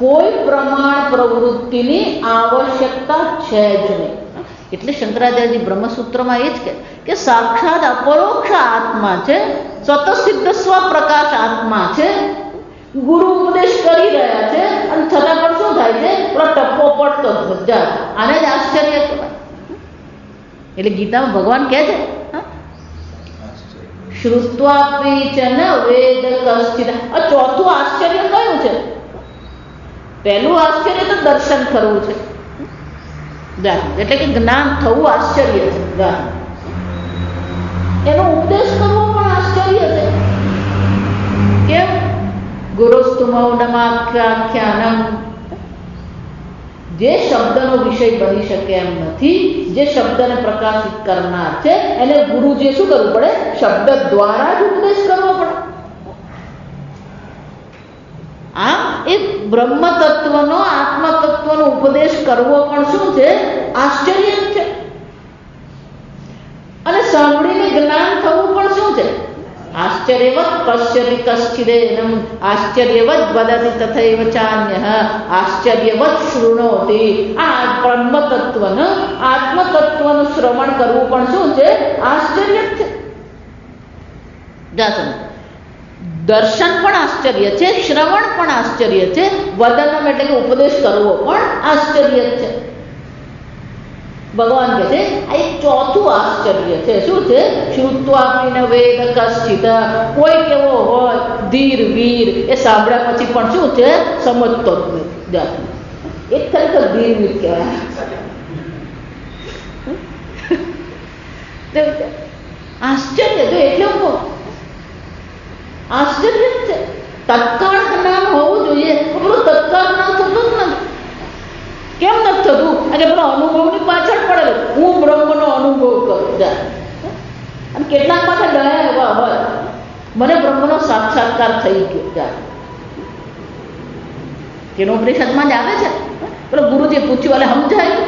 કોઈ પ્રમાણ પ્રવૃત્તિની આવશ્યકતા છે જ નહીં. એટલે શંકરાચાર્યજી બ્રહ્મસૂત્રમાં એ જ કે સાક્ષાત અપરોક્ષ આત્મા છે, સ્વતઃસિદ્ધ સ્વપ્રકાશ આત્મા છે. ગુરુ ઉપદેશ કરી રહ્યા છે અને છતાં પણ શું થાય છે, ટપ્પો પડતો જાય. આને જ આશ્ચર્ય કહેવાય. એટલે ગીતામાં ભગવાન કહે છે, શ્રુત્વાપી ચ ન વેદ કશ્ચિદ. આ ચોથું આશ્ચર્ય કયું છે? પહેલું આશ્ચર્ય તો દર્શન કરવું છે, એટલે કે જ્ઞાન થવું આશ્ચર્ય છે. એનો ઉપદેશ કરવો પણ આશ્ચર્ય છે. કેમ? ગુરુસ્તુ મૌનમાખ્યાખ્યાનમ. જે શબ્દનો વિષય બની શકે એમ નથી, જે શબ્દને પ્રકાશિત કરનાર છે એને ગુરુજીએ શું કરવું પડે, શબ્દ દ્વારા જ ઉપદેશ કરવો પડે. આમ એ બ્રહ્મ તત્વનો, આત્મ તત્વનો ઉપદેશ કરવો પણ શું છે, આશ્ચર્ય છે. અને સાંભળીને જ્ઞાન થવું પણ આશ્ચર્યવત પશ્યતિ કશ્ચિદેનમ આશ્ચર્યવત વદતિ તથૈવ ચાન્યઃ આશ્ચર્યવત શૃણોતિ. આ બ્રહ્મ તત્વનું આત્મ તત્વનું શ્રવણ કરવું પણ શું છે? આશ્ચર્ય છે. દર્શન પણ આશ્ચર્ય છે, શ્રવણ પણ આશ્ચર્ય છે, વદનમ એટલે કે ઉપદેશ કરવો પણ આશ્ચર્ય છે. ભગવાન કહે છે આ એક ચોથું આશ્ચર્ય છે. શું છે? શ્રુત્વાપી ન વેદ કશ્ચિત. કોઈ કેવો હોય ધીર વીર એ સાંભળ્યા પછી પણ શું છે? સમજતો જ નથી. એક ખરેખર ધીર વીર કહેવાય. આશ્ચર્ય જો એટલે હું આશ્ચર્ય છે. તત્કાળ જ્ઞાન હોવું જોઈએ. પેલું તત્કાળ જ્ઞાન થતું જ નથી. કેમ નથી થતું? અને પેલો અનુભવની પાછળ પડેલો હું બ્રહ્મનો અનુભવ કરું. અને કેટલાક માટે ડયા એવા હોય મને બ્રહ્મનો સાક્ષાત્કાર થઈ ગયો. તેનો ઉપનિષદમાં જ આવે છે. પેલો ગુરુજી પૂછ્યું એટલે સમજાય.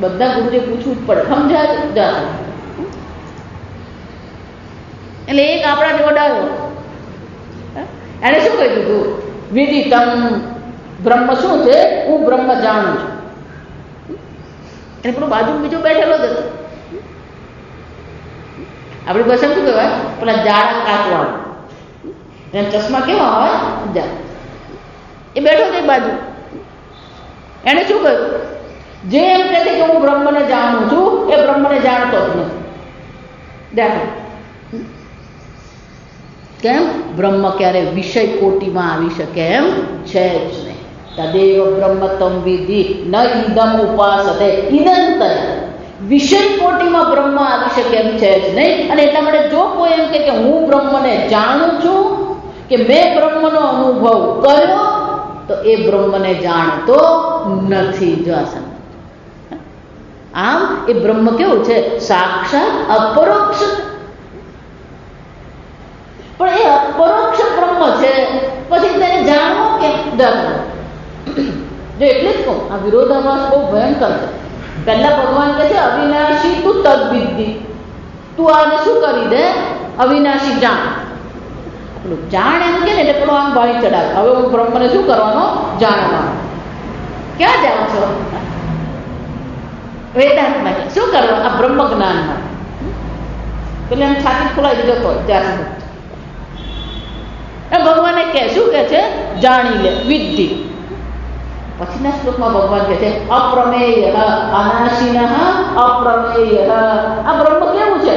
બધા ગુરુજી પૂછવું જ પડે. સમજાય. એટલે એક આપણા જેવો ડાયો એને શું કહી દીધું? વિદિતમ બ્રહ્મ શું છે? હું બ્રહ્મ જાણું છું. એને પેલો બાજુ બીજો બેઠેલો જ હતો. આપણી ભાષા શું કહેવાય? પેલા જાડા કાચવાળો એના ચશ્મા કેવા હોય એ બેઠો છે બાજુ. એને શું કહ્યું? જે એમ કહે છે કે હું બ્રહ્મને જાણું છું એ બ્રહ્મને જાણતો જ નથી. દેખો કેમ? બ્રહ્મ ક્યારે વિષય કોટીમાં આવી શકે એમ છે જ નહીં. તદેવ બ્રહ્મ તમ વિધિ ન ઇદમ ઉપાસતે ઇદંતય. વિષય કોટીમાં બ્રહ્મ આવી શકે એમ છે જ નહીં. અને એટલા માટે જો કોઈ એમ કે હું બ્રહ્મને જાણું છું કે મેં બ્રહ્મનો અનુભવ કર્યો તો એ બ્રહ્મને જાણતો નથી. જો આમ એ બ્રહ્મ કેવું છે? સાક્ષાત અપરોક્ષ. પણ એ અપરોક્ષ બ્રહ્મ છે પછી તેને જાણવો કે ડરવો? જો એટલે જ કહું આ વિરોધાભાસ બહુ ભયંકર છે. પહેલા ભગવાન કહે છે અવિનાશી તું તદ્વિદ્ધિ. તું આને શું કરી દે? અવિનાશી જાણ. પેલું જાણ એમ કે ને એટલે પેલું આમ ભાઈ ચડાવે. હવે હું બ્રહ્મને શું કરવાનો? જાણવાનો. ક્યાં જાઓ છો? વેદાંતમાં શું કરવા? આ બ્રહ્મ જ્ઞાનમાં. પેલે એમ છાતી ખોલાવી જતો ત્યાં ભગવાને કે શું કે છે? જાણી લે વિદ્ધિ. પછીના શ્લોકમાં ભગવાન કહે છે અપ્રમેય અનાશિન અપ્રમેય. આ બ્રહ્મ કેવું છે?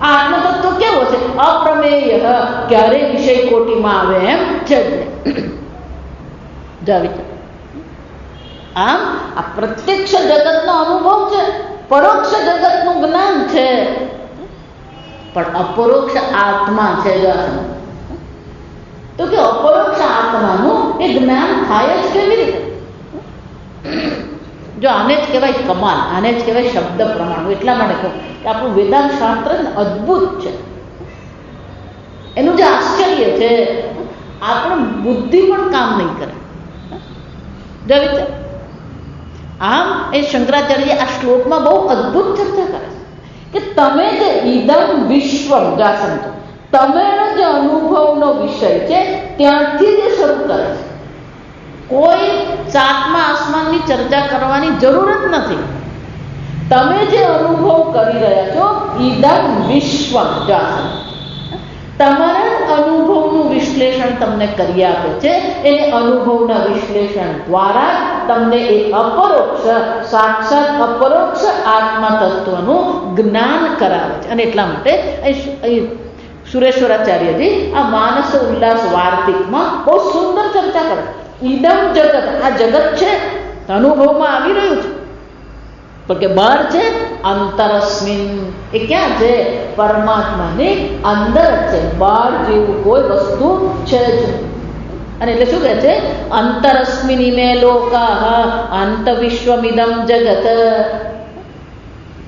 આ આત્મતત્વ કેવો છે? અપ્રમેય. ક્યારેય વિષય કોટીમાં આવે એમ છે જ નહીં. આમ આ પ્રત્યક્ષ જગતનો અનુભવ છે, પરોક્ષ જગતનું જ્ઞાન છે, પણ અપરોક્ષ આત્મા છે. તો કે અપરોક્ષ આત્માનું એ જ્ઞાન થાય જ કેવી રીતે? જો આને જ કહેવાય કમાલ, આને જ કહેવાય શબ્દ પ્રમાણ. એટલા માટે કહું કે આપણું વેદાંત શાસ્ત્ર અદ્ભુત છે. એનું જે આશ્ચર્ય છે આપણી બુદ્ધિ પણ કામ નહીં કરે. આમ એ શંકરાચાર્ય આ શ્લોકમાં બહુ અદ્ભુત ચર્ચા કરે છે કે તમે જે ઇદમ વિશ્વમ જાસંતો તમેનો જે અનુભવનો વિષય છે ત્યાંથી જ શરૂ કરે છે. કોઈ સાતમા આસમાનની ચર્ચા કરવાની જરૂર જ નથી. તમે જે અનુભવ કરી રહ્યા છો ઇદમ વિશ્વમ જાસંતો, તમારા અનુભવનું વિશ્લેષણ તમને કરી આપે છે. એને અનુભવના વિશ્લેષણ દ્વારા તમને એ અપરોક્ષ સાક્ષાત અપરોક્ષ આત્મા તત્વનું જ્ઞાન કરાવે છે. અને એટલા માટે સુરેશ્વરાચાર્યજી આ માનસ ઉલ્લાસ વાર્તિકમાં બહુ સુંદર ચર્ચા કરે. ઇદમ જગત, આ જગત છે અનુભવમાં આવી રહ્યું છે પણ કે બહાર છે અંતરસ્મિન. એ ક્યાં છે? પરમાત્માની અંદર છે. બહાર જેવું કોઈ વસ્તુ છે જ. અને એટલે શું કહે છે? અંતરસ્મિની મે લોકા અંત વિશ્વમિદમ જગત.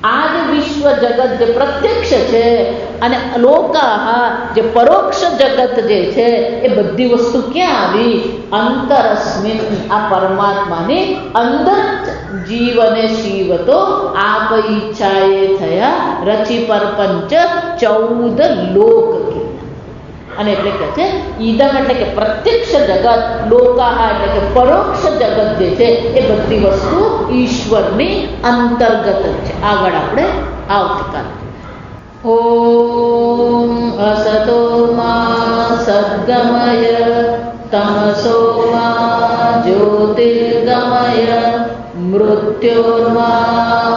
આ જે વિશ્વ જગત જે પ્રત્યક્ષ છે અને લોકા જે પરોક્ષ જગત જે છે એ બધી વસ્તુ ક્યાં આવી? અંતરસ્મિન, આ પરમાત્માની અંદર છે. જીવ અને શિવ તો આપ ઈચ્છાએ થયા રચી પરપંચ 14 લોક કે. અને એટલે કહે છે ઈદમ એટલે કે પ્રત્યક્ષ જગત, લોકાહ એટલે કે પરોક્ષ જગત જે છે એ બધી વસ્તુ ઈશ્વરની અંતર્ગત જ છે. આગળ આપણે આવતીકાલે. ઓમ અસતો મા સદ્ગમય તમસો મા જ્યોતિર્ગમય મૃત્યોર્મા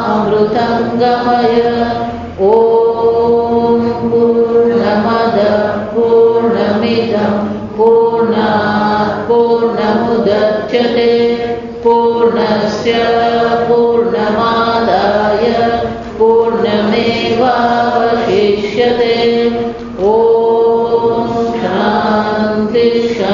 અમૃતંગમય. ઓમ પૂર્ણમદ પૂર્ણમિદં પૂર્ણાત પૂર્ણમુદચ્યતે પૂર્ણસ્ય પૂર્ણમાદાય પૂર્ણમેવાવશિષ્યતે. ઓમ શાંતિ શાંતિ.